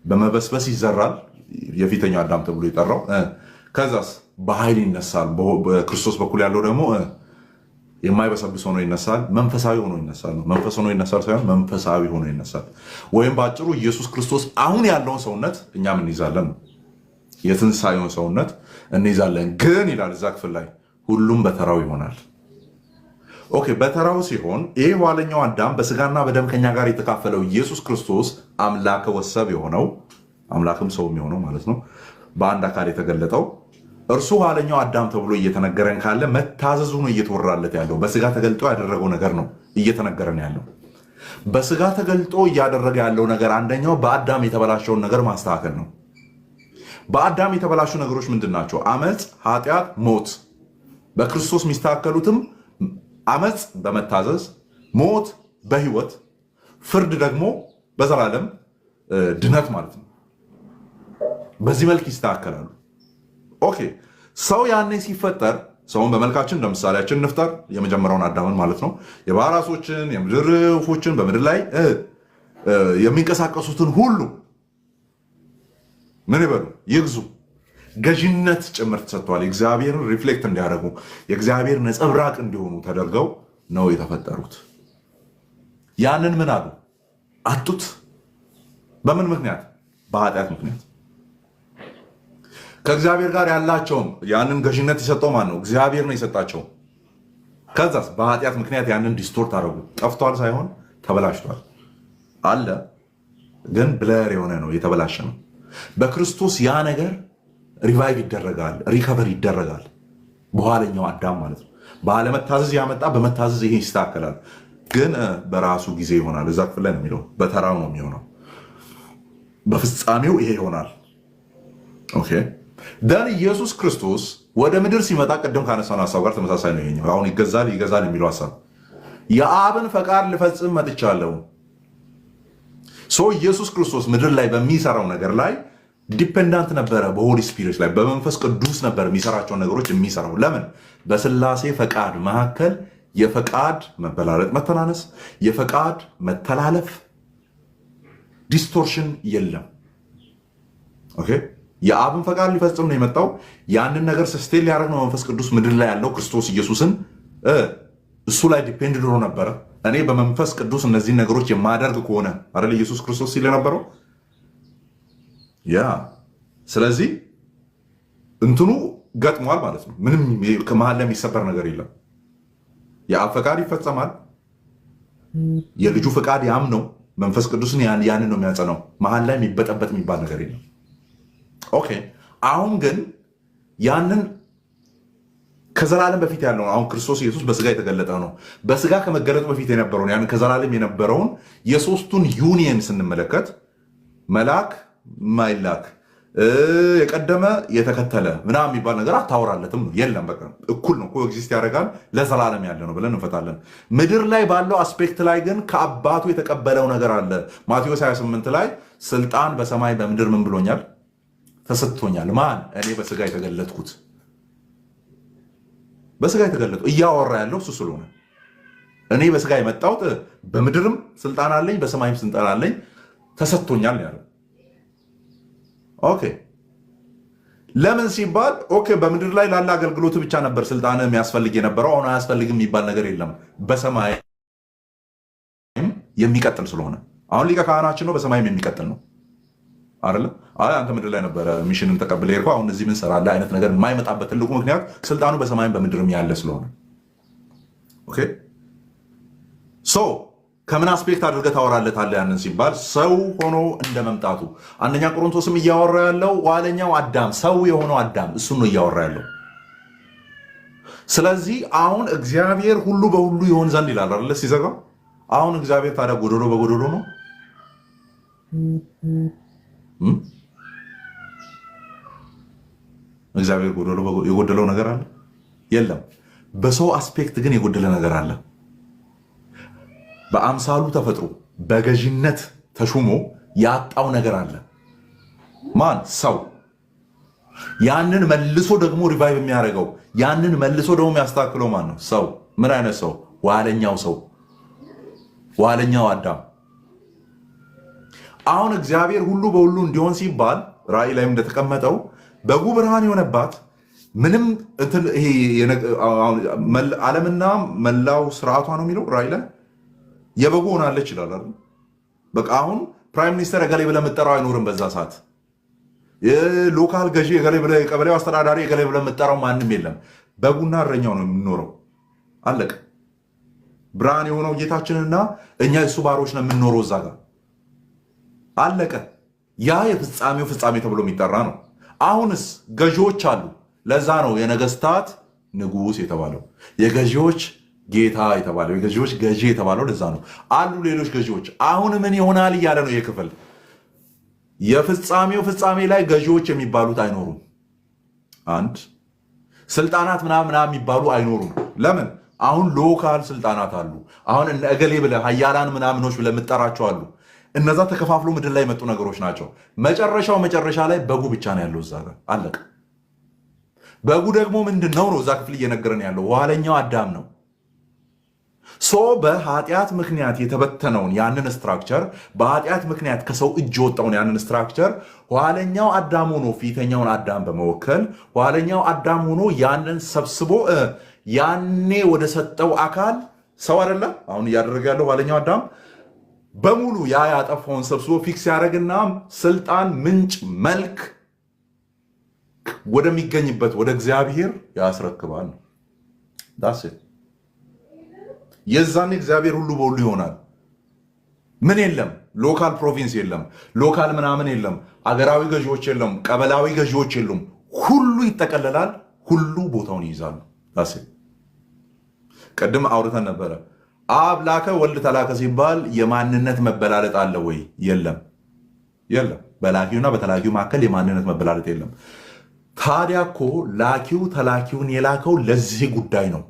በመበስበስ ይዘራል፣ የፊተኛው አዳም ተብሎ የጠራው። ከዛስ በኃይል ይነሳል። በክርስቶስ በኩል ያለው ደግሞ የማይበሰብስ ሆኖ ይነሳል፣ መንፈሳዊ ሆኖ ይነሳል ነው። መንፈስ ሆኖ ይነሳል ሳይሆን መንፈሳዊ ሆኖ ይነሳል። ወይም በአጭሩ ኢየሱስ ክርስቶስ አሁን ያለውን ሰውነት እኛም እንይዛለን ነው። የትንሣኤውን ሰውነት እንይዛለን። ግን ይላል እዛ ክፍል ላይ ሁሉም በተራው ይሆናል። ኦኬ፣ በተራው ሲሆን ይሄ ኋለኛው አዳም በስጋና በደም ከኛ ጋር የተካፈለው ኢየሱስ ክርስቶስ አምላከ ወሰብ የሆነው አምላክም ሰው የሚሆነው ማለት ነው፣ በአንድ አካል የተገለጠው እርሱ ኋለኛው አዳም ተብሎ እየተነገረን ካለ መታዘዙ ነው እየተወራለት ያለው። በስጋ ተገልጦ ያደረገው ነገር ነው እየተነገረን ያለው። በስጋ ተገልጦ እያደረገ ያለው ነገር አንደኛው በአዳም የተበላሸውን ነገር ማስተካከል ነው። በአዳም የተበላሹ ነገሮች ምንድን ናቸው? አመፅ፣ ኃጢአት፣ ሞት። በክርስቶስ የሚስተካከሉትም አመፅ በመታዘዝ፣ ሞት በህይወት፣ ፍርድ ደግሞ በዘላለም ድነት ማለት ነው። በዚህ መልክ ይስተካከላሉ። ኦኬ፣ ሰው ያኔ ሲፈጠር ሰውን በመልካችን እንደ ምሳሌያችን እንፍጠር፣ የመጀመሪያውን አዳምን ማለት ነው። የባህር ዓሦችን፣ የምድር ወፎችን፣ በምድር ላይ የሚንቀሳቀሱትን ሁሉ ምን ይበሉ? ይግዙ። ገዥነት ጭምር ተሰጥቷል። የእግዚአብሔርን ሪፍሌክት እንዲያደርጉ የእግዚአብሔር ነጸብራቅ እንዲሆኑ ተደርገው ነው የተፈጠሩት። ያንን ምን አሉ? አጡት። በምን ምክንያት? በኃጢአት ምክንያት። ከእግዚአብሔር ጋር ያላቸውም ያንን ገዥነት የሰጠው ማን ነው? እግዚአብሔር ነው የሰጣቸው። ከዛስ በኃጢአት ምክንያት ያንን ዲስቶርት አደረጉ። ጠፍቷል ሳይሆን ተበላሽቷል። አለ ግን ብለር የሆነ ነው፣ የተበላሸ ነው። በክርስቶስ ያ ነገር ሪቫይቭ ይደረጋል፣ ሪከቨር ይደረጋል። በኋለኛው አዳም ማለት ነው። ባለመታዘዝ ያመጣ በመታዘዝ ይሄ ይስተካከላል። ግን በራሱ ጊዜ ይሆናል። እዛ ክፍል ላይ ነው የሚለው፣ በተራው ነው የሚሆነው። በፍጻሜው ይሄ ይሆናል። ኦኬ ደን ኢየሱስ ክርስቶስ ወደ ምድር ሲመጣ ቅድም ካነሳነው ሀሳብ ጋር ተመሳሳይ ነው ይሄኛው። አሁን ይገዛል የሚለው ሀሳብ የአብን ፈቃድ ልፈጽም መጥቻለሁ። ኢየሱስ ክርስቶስ ምድር ላይ በሚሰራው ነገር ላይ ዲፔንዳንት ነበረ በሆሊ ስፒሪት ላይ በመንፈስ ቅዱስ ነበር የሚሰራቸውን ነገሮች የሚሰራው። ለምን? በስላሴ ፈቃድ መካከል የፈቃድ መበላለጥ፣ መተናነስ፣ የፈቃድ መተላለፍ፣ ዲስቶርሽን የለም። ኦኬ። የአብን ፈቃድ ሊፈጽም ነው የመጣው። ያንን ነገር ስስቴን ሊያደርግ ነው መንፈስ ቅዱስ ምድር ላይ ያለው ክርስቶስ ኢየሱስን እሱ ላይ ዲፔንድ ሆኖ ነበረ። እኔ በመንፈስ ቅዱስ እነዚህን ነገሮች የማደርግ ከሆነ አይደል ኢየሱስ ክርስቶስ ሲል ነበረው። ያ ስለዚህ እንትኑ ገጥሟል ማለት ነው። ምንም ከመሀል ላይ የሚሰበር ነገር የለም። የአብ ፈቃድ ይፈጸማል። የልጁ ፈቃድ ያም ነው። መንፈስ ቅዱስን ያንን ነው የሚያጸናው። መሀል ላይ የሚበጠበጥ የሚባል ነገር የለም። ኦኬ። አሁን ግን ያንን ከዘላለም በፊት ያለውን አሁን ክርስቶስ ኢየሱስ በስጋ የተገለጠ ነው። በስጋ ከመገለጡ በፊት የነበረውን ያንን ከዘላለም የነበረውን የሶስቱን ዩኒየን ስንመለከት መልአክ ማይላክ የቀደመ የተከተለ ምናምን የሚባል ነገር አታወራለትም ነው። የለም በቃ እኩል ነው፣ ኮኤግዚስት ያደርጋል፣ ለዘላለም ያለ ነው ብለን እንፈታለን። ምድር ላይ ባለው አስፔክት ላይ ግን ከአባቱ የተቀበለው ነገር አለ። ማቴዎስ 28 ላይ ስልጣን በሰማይ በምድር ምን ብሎኛል? ተሰጥቶኛል። ማን? እኔ በስጋ የተገለጥኩት። በስጋ የተገለጡ እያወራ ያለው እሱ ስለሆነ እኔ በስጋ የመጣሁት በምድርም ስልጣን አለኝ በሰማይም ስልጣን አለኝ ተሰጥቶኛል ያለው። ኦኬ። ለምን ሲባል ኦኬ በምድር ላይ ላለ አገልግሎት ብቻ ነበር ስልጣን የሚያስፈልግ የነበረው። አሁን አያስፈልግም የሚባል ነገር የለም። በሰማይም የሚቀጥል ስለሆነ አሁን ሊቀ ካህናችን ነው፣ በሰማይም የሚቀጥል ነው አይደለም። አንተ ምድር ላይ ነበረ ሚሽንን ተቀብለ ይርኮ አሁን እዚህ ምን ሰራለህ አይነት ነገር የማይመጣበት ትልቁ ምክንያት ስልጣኑ በሰማይም በምድርም ያለ ስለሆነ። ኦኬ ሶ ከምን አስፔክት አድርገህ ታወራለታለህ ያንን ሲባል ሰው ሆኖ እንደ መምጣቱ አንደኛ ቆሮንቶስም እያወራ ያለው ዋለኛው አዳም ሰው የሆነው አዳም እሱን ነው እያወራ ያለው። ስለዚህ አሁን እግዚአብሔር ሁሉ በሁሉ ይሆን ዘንድ ይላል አይደል ሲዘጋው። አሁን እግዚአብሔር ታዲያ ጎዶሎ በጎዶሎ ነው? እግዚአብሔር ጎዶሎ የጎደለው ነገር አለ? የለም። በሰው አስፔክት ግን የጎደለ ነገር አለ። በአምሳሉ ተፈጥሮ በገዥነት ተሹሞ ያጣው ነገር አለ። ማን? ሰው። ያንን መልሶ ደግሞ ሪቫይቭ የሚያደርገው ያንን መልሶ ደግሞ የሚያስተካክለው ማን ነው? ሰው። ምን አይነት ሰው? ዋለኛው ሰው፣ ዋለኛው አዳም። አሁን እግዚአብሔር ሁሉ በሁሉ እንዲሆን ሲባል ራእይ ላይም እንደተቀመጠው በጉ ብርሃን የሆነባት ምንም ይሄ ዓለምና መላው ስርዓቷ ነው የሚለው ራእይ ላይ የበጉ ሆናለች ይላል አይደል? በቃ አሁን ፕራይም ሚኒስተር እገሌ ብለህ የምትጠራው አይኖርም። በዛ ሰዓት ሎካል ገዢ እገሌ ብለህ፣ የቀበሌው አስተዳዳሪ እገሌ ብለህ የምትጠራው ማንም የለም። በጉና እረኛው ነው የምንኖረው። አለቀ። ብርሃን የሆነው ጌታችንና እኛ የእሱ ባሮች ነው የምንኖረው እዛ ጋር። አለቀ። ያ የፍጻሜው ፍጻሜ ተብሎ የሚጠራ ነው። አሁንስ ገዢዎች አሉ። ለዛ ነው የነገስታት ንጉስ የተባለው፣ የገዢዎች ጌታ የተባለው፣ የገዢዎች ገዢ የተባለው ለዛ ነው። አሉ ሌሎች ገዢዎች። አሁን ምን ይሆናል እያለ ነው የክፍል የፍጻሜው ፍጻሜ ላይ ገዢዎች የሚባሉት አይኖሩም። አንድ ስልጣናት ምናምን የሚባሉ አይኖሩም። ለምን? አሁን ሎካል ስልጣናት አሉ። አሁን እገሌ ብለህ ሀያላን ምናምኖች ብለህ የምትጠራቸው አሉ። እነዛ ተከፋፍሎ ምድር ላይ የመጡ ነገሮች ናቸው። መጨረሻ ላይ በጉ ብቻ ነው ያለው እዛ ጋር። አለቀ። በጉ ደግሞ ምንድን ነው እዛ ክፍል እየነገረን ያለው? ኋለኛው አዳም ነው። ሶ በኃጢአት ምክንያት የተበተነውን ያንን ስትራክቸር፣ በኃጢአት ምክንያት ከሰው እጅ የወጣውን ያንን ስትራክቸር ኋለኛው አዳም ሆኖ ፊተኛውን አዳም በመወከል ኋለኛው አዳም ሆኖ ያንን ሰብስቦ ያኔ ወደ ሰጠው አካል ሰው አይደለ አሁን እያደረገ ያለው ኋለኛው አዳም በሙሉ ያ ያጠፋውን ሰብስቦ ፊክስ ያደረግና ስልጣን፣ ምንጭ፣ መልክ ወደሚገኝበት ወደ እግዚአብሔር ያስረክባል። ዳስ የዛኔ እግዚአብሔር ሁሉ በሁሉ ይሆናል። ምን የለም፣ ሎካል ፕሮቪንስ የለም፣ ሎካል ምናምን የለም፣ አገራዊ ገዢዎች የለም፣ ቀበላዊ ገዢዎች የሉም። ሁሉ ይጠቀለላል፣ ሁሉ ቦታውን ይይዛሉ። ዳስ ቅድም አውርተን ነበረ። አብ ላከ ወልድ ተላከ ሲባል የማንነት መበላለጥ አለ ወይ? የለም፣ የለም። በላኪውና በተላኪው መካከል የማንነት መበላለጥ የለም። ታዲያ እኮ ላኪው ተላኪውን የላከው ለዚህ ጉዳይ ነው።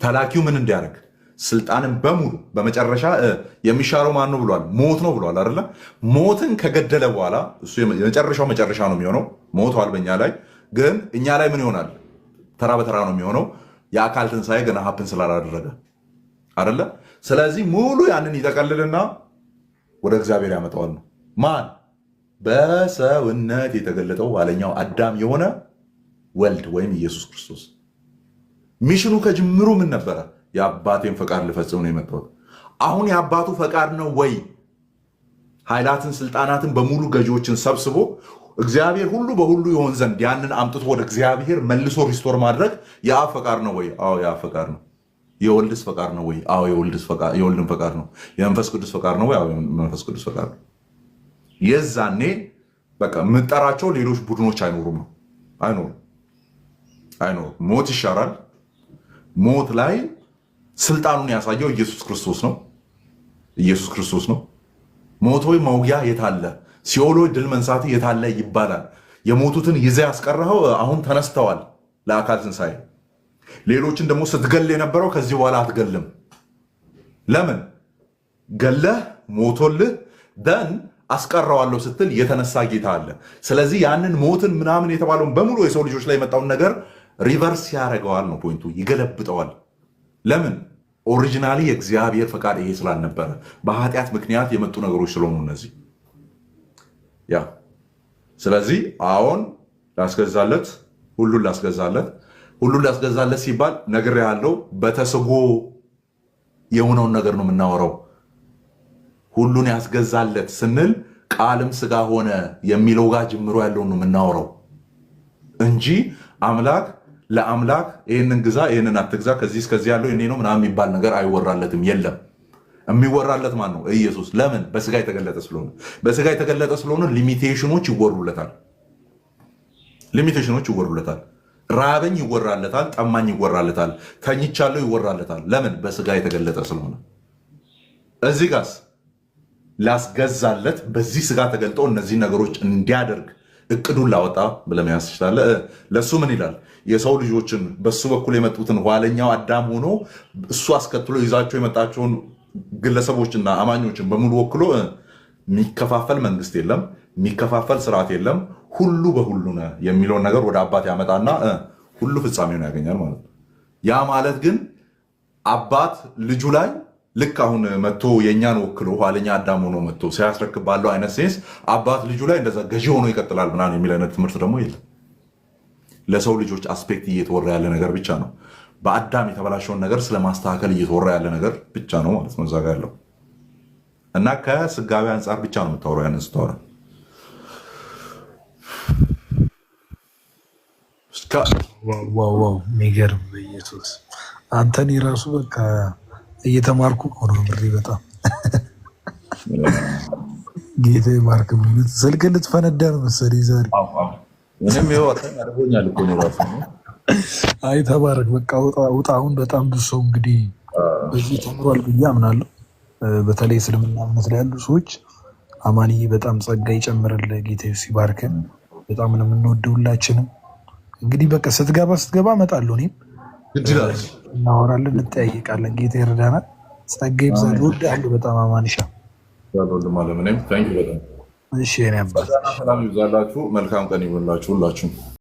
ተላኪው ምን እንዲያደርግ? ስልጣንን በሙሉ በመጨረሻ የሚሻረው ማን ነው ብሏል? ሞት ነው ብሏል አይደለ? ሞትን ከገደለ በኋላ እሱ የመጨረሻው መጨረሻ ነው የሚሆነው። ሞቷል በእኛ ላይ ግን እኛ ላይ ምን ይሆናል? ተራ በተራ ነው የሚሆነው። የአካል ትንሣኤ ገና ሀፕን ስላላደረገ አይደለ? ስለዚህ ሙሉ ያንን ይጠቀልልና ወደ እግዚአብሔር ያመጣዋል ነው። ማን? በሰውነት የተገለጠው ኋለኛው አዳም የሆነ ወልድ ወይም ኢየሱስ ክርስቶስ። ሚሽኑ ከጅምሩ ምን ነበረ? የአባቴን ፈቃድ ልፈጽም ነው የመጣሁት። አሁን የአባቱ ፈቃድ ነው ወይ? ኃይላትን፣ ስልጣናትን በሙሉ ገዢዎችን ሰብስቦ እግዚአብሔር ሁሉ በሁሉ ይሆን ዘንድ ያንን አምጥቶ ወደ እግዚአብሔር መልሶ ሪስቶር ማድረግ የአብ ፈቃድ ነው ወይ? አዎ የአብ ፈቃድ ነው። የወልድስ ፈቃድ ነው ወይ? አዎ የወልድን ፈቃድ ነው። የመንፈስ ቅዱስ ፈቃድ ነው ወይ? አዎ የመንፈስ ቅዱስ ፈቃድ ነው። የዛኔ በቃ የምጠራቸው ሌሎች ቡድኖች አይኖሩም ነው። አይኖሩም። ሞት ይሻራል። ሞት ላይ ስልጣኑን ያሳየው ኢየሱስ ክርስቶስ ነው። ኢየሱስ ክርስቶስ ነው። ሞት ሆይ መውጊያ የታለ? ሲኦል ሆይ ድል መንሳት የታለ ይባላል። የሞቱትን ይዘህ ያስቀረኸው አሁን ተነስተዋል ለአካል ትንሣኤ። ሌሎችን ደግሞ ስትገል የነበረው ከዚህ በኋላ አትገልም። ለምን? ገለህ ሞቶልህ ደን አስቀረዋለሁ ስትል የተነሳ ጌታ አለ። ስለዚህ ያንን ሞትን ምናምን የተባለውን በሙሉ የሰው ልጆች ላይ የመጣውን ነገር ሪቨርስ ያደርገዋል ነው ፖይንቱ። ይገለብጠዋል። ለምን? ኦሪጂናሊ የእግዚአብሔር ፈቃድ ይሄ ስላልነበረ በኃጢአት ምክንያት የመጡ ነገሮች ስለሆኑ እነዚህ ያ ስለዚህ አሁን ላስገዛለት ሁሉን ላስገዛለት ሲባል ነገር ያለው በተስጎ የሆነውን ነገር ነው የምናወራው። ሁሉን ያስገዛለት ስንል ቃልም ስጋ ሆነ የሚለው ጋር ጅምሮ ያለውን ነው የምናወራው እንጂ አምላክ ለአምላክ ይህንን ግዛ ይህንን አትግዛ ከዚህ እስከዚህ ያለው የኔ ነው ምናምን የሚባል ነገር አይወራለትም። የለም። የሚወራለት ማን ነው? ኢየሱስ። ለምን? በስጋ የተገለጠ ስለሆነ። በስጋ የተገለጠ ስለሆነ ሊሚቴሽኖች ይወሩለታል። ራበኝ ይወራለታል፣ ጠማኝ ይወራለታል፣ ተኝቻለሁ ይወራለታል። ለምን? በስጋ የተገለጠ ስለሆነ። እዚህ ጋስ ላስገዛለት በዚህ ስጋ ተገልጦ እነዚህ ነገሮች እንዲያደርግ እቅዱን ላወጣ ብለመያዝ ትችላለህ። ለእሱ ምን ይላል? የሰው ልጆችን በሱ በኩል የመጡትን ኋለኛው አዳም ሆኖ እሱ አስከትሎ ይዛቸው የመጣቸውን ግለሰቦችና አማኞችን በሙሉ ወክሎ የሚከፋፈል መንግስት የለም፣ የሚከፋፈል ስርዓት የለም፣ ሁሉ በሁሉ ነህ የሚለውን ነገር ወደ አባት ያመጣና ሁሉ ፍጻሜውን ያገኛል ማለት ነው። ያ ማለት ግን አባት ልጁ ላይ ልክ አሁን መጥቶ የእኛን ወክሎ ኋለኛ አዳም ሆኖ መጥቶ ሲያስረክብ ባለው አይነት ሴንስ አባት ልጁ ላይ እንደዛ ገዢ ሆኖ ይቀጥላል ምናምን የሚል አይነት ትምህርት ደግሞ የለም። ለሰው ልጆች አስፔክት እየተወራ ያለ ነገር ብቻ ነው። በአዳም የተበላሸውን ነገር ስለማስተካከል እየተወራ ያለ ነገር ብቻ ነው ማለት ነው እዛ ጋ ያለው እና ከስጋዊ አንጻር ብቻ ነው የምታወራው። ያንን ስታወራ ዋው የሚገርም በኢየሱስ አንተን የራሱ በቃ እየተማርኩ ሆኖ ምሪ በጣም ጌታ ማርክ ስልክ ልትፈነዳ ነው መሰለኝ ዛሬ። አይ ተባረክ በቃ ውጣ። አሁን በጣም ብዙ ሰው እንግዲህ በዚህ ተምሯል ብዬ አምናለሁ። በተለይ እስልምና እምነት ላይ ያሉ ሰዎች አማንዬ በጣም ጸጋ ይጨምርል። ጌታ ሲባርከን በጣም ነው የምንወደው ሁላችንም። እንግዲህ በቃ ስትገባ እመጣለሁ። እኔም እናወራለን፣ እንጠያየቃለን። ጌታ ይረዳናል። ጸጋ ይብዛል። እወድሃለሁ በጣም አማንሻ። እሺ፣ እኔ አባት ሰላም ይብዛላችሁ። መልካም ቀን ይሁንላችሁ ሁላችሁም።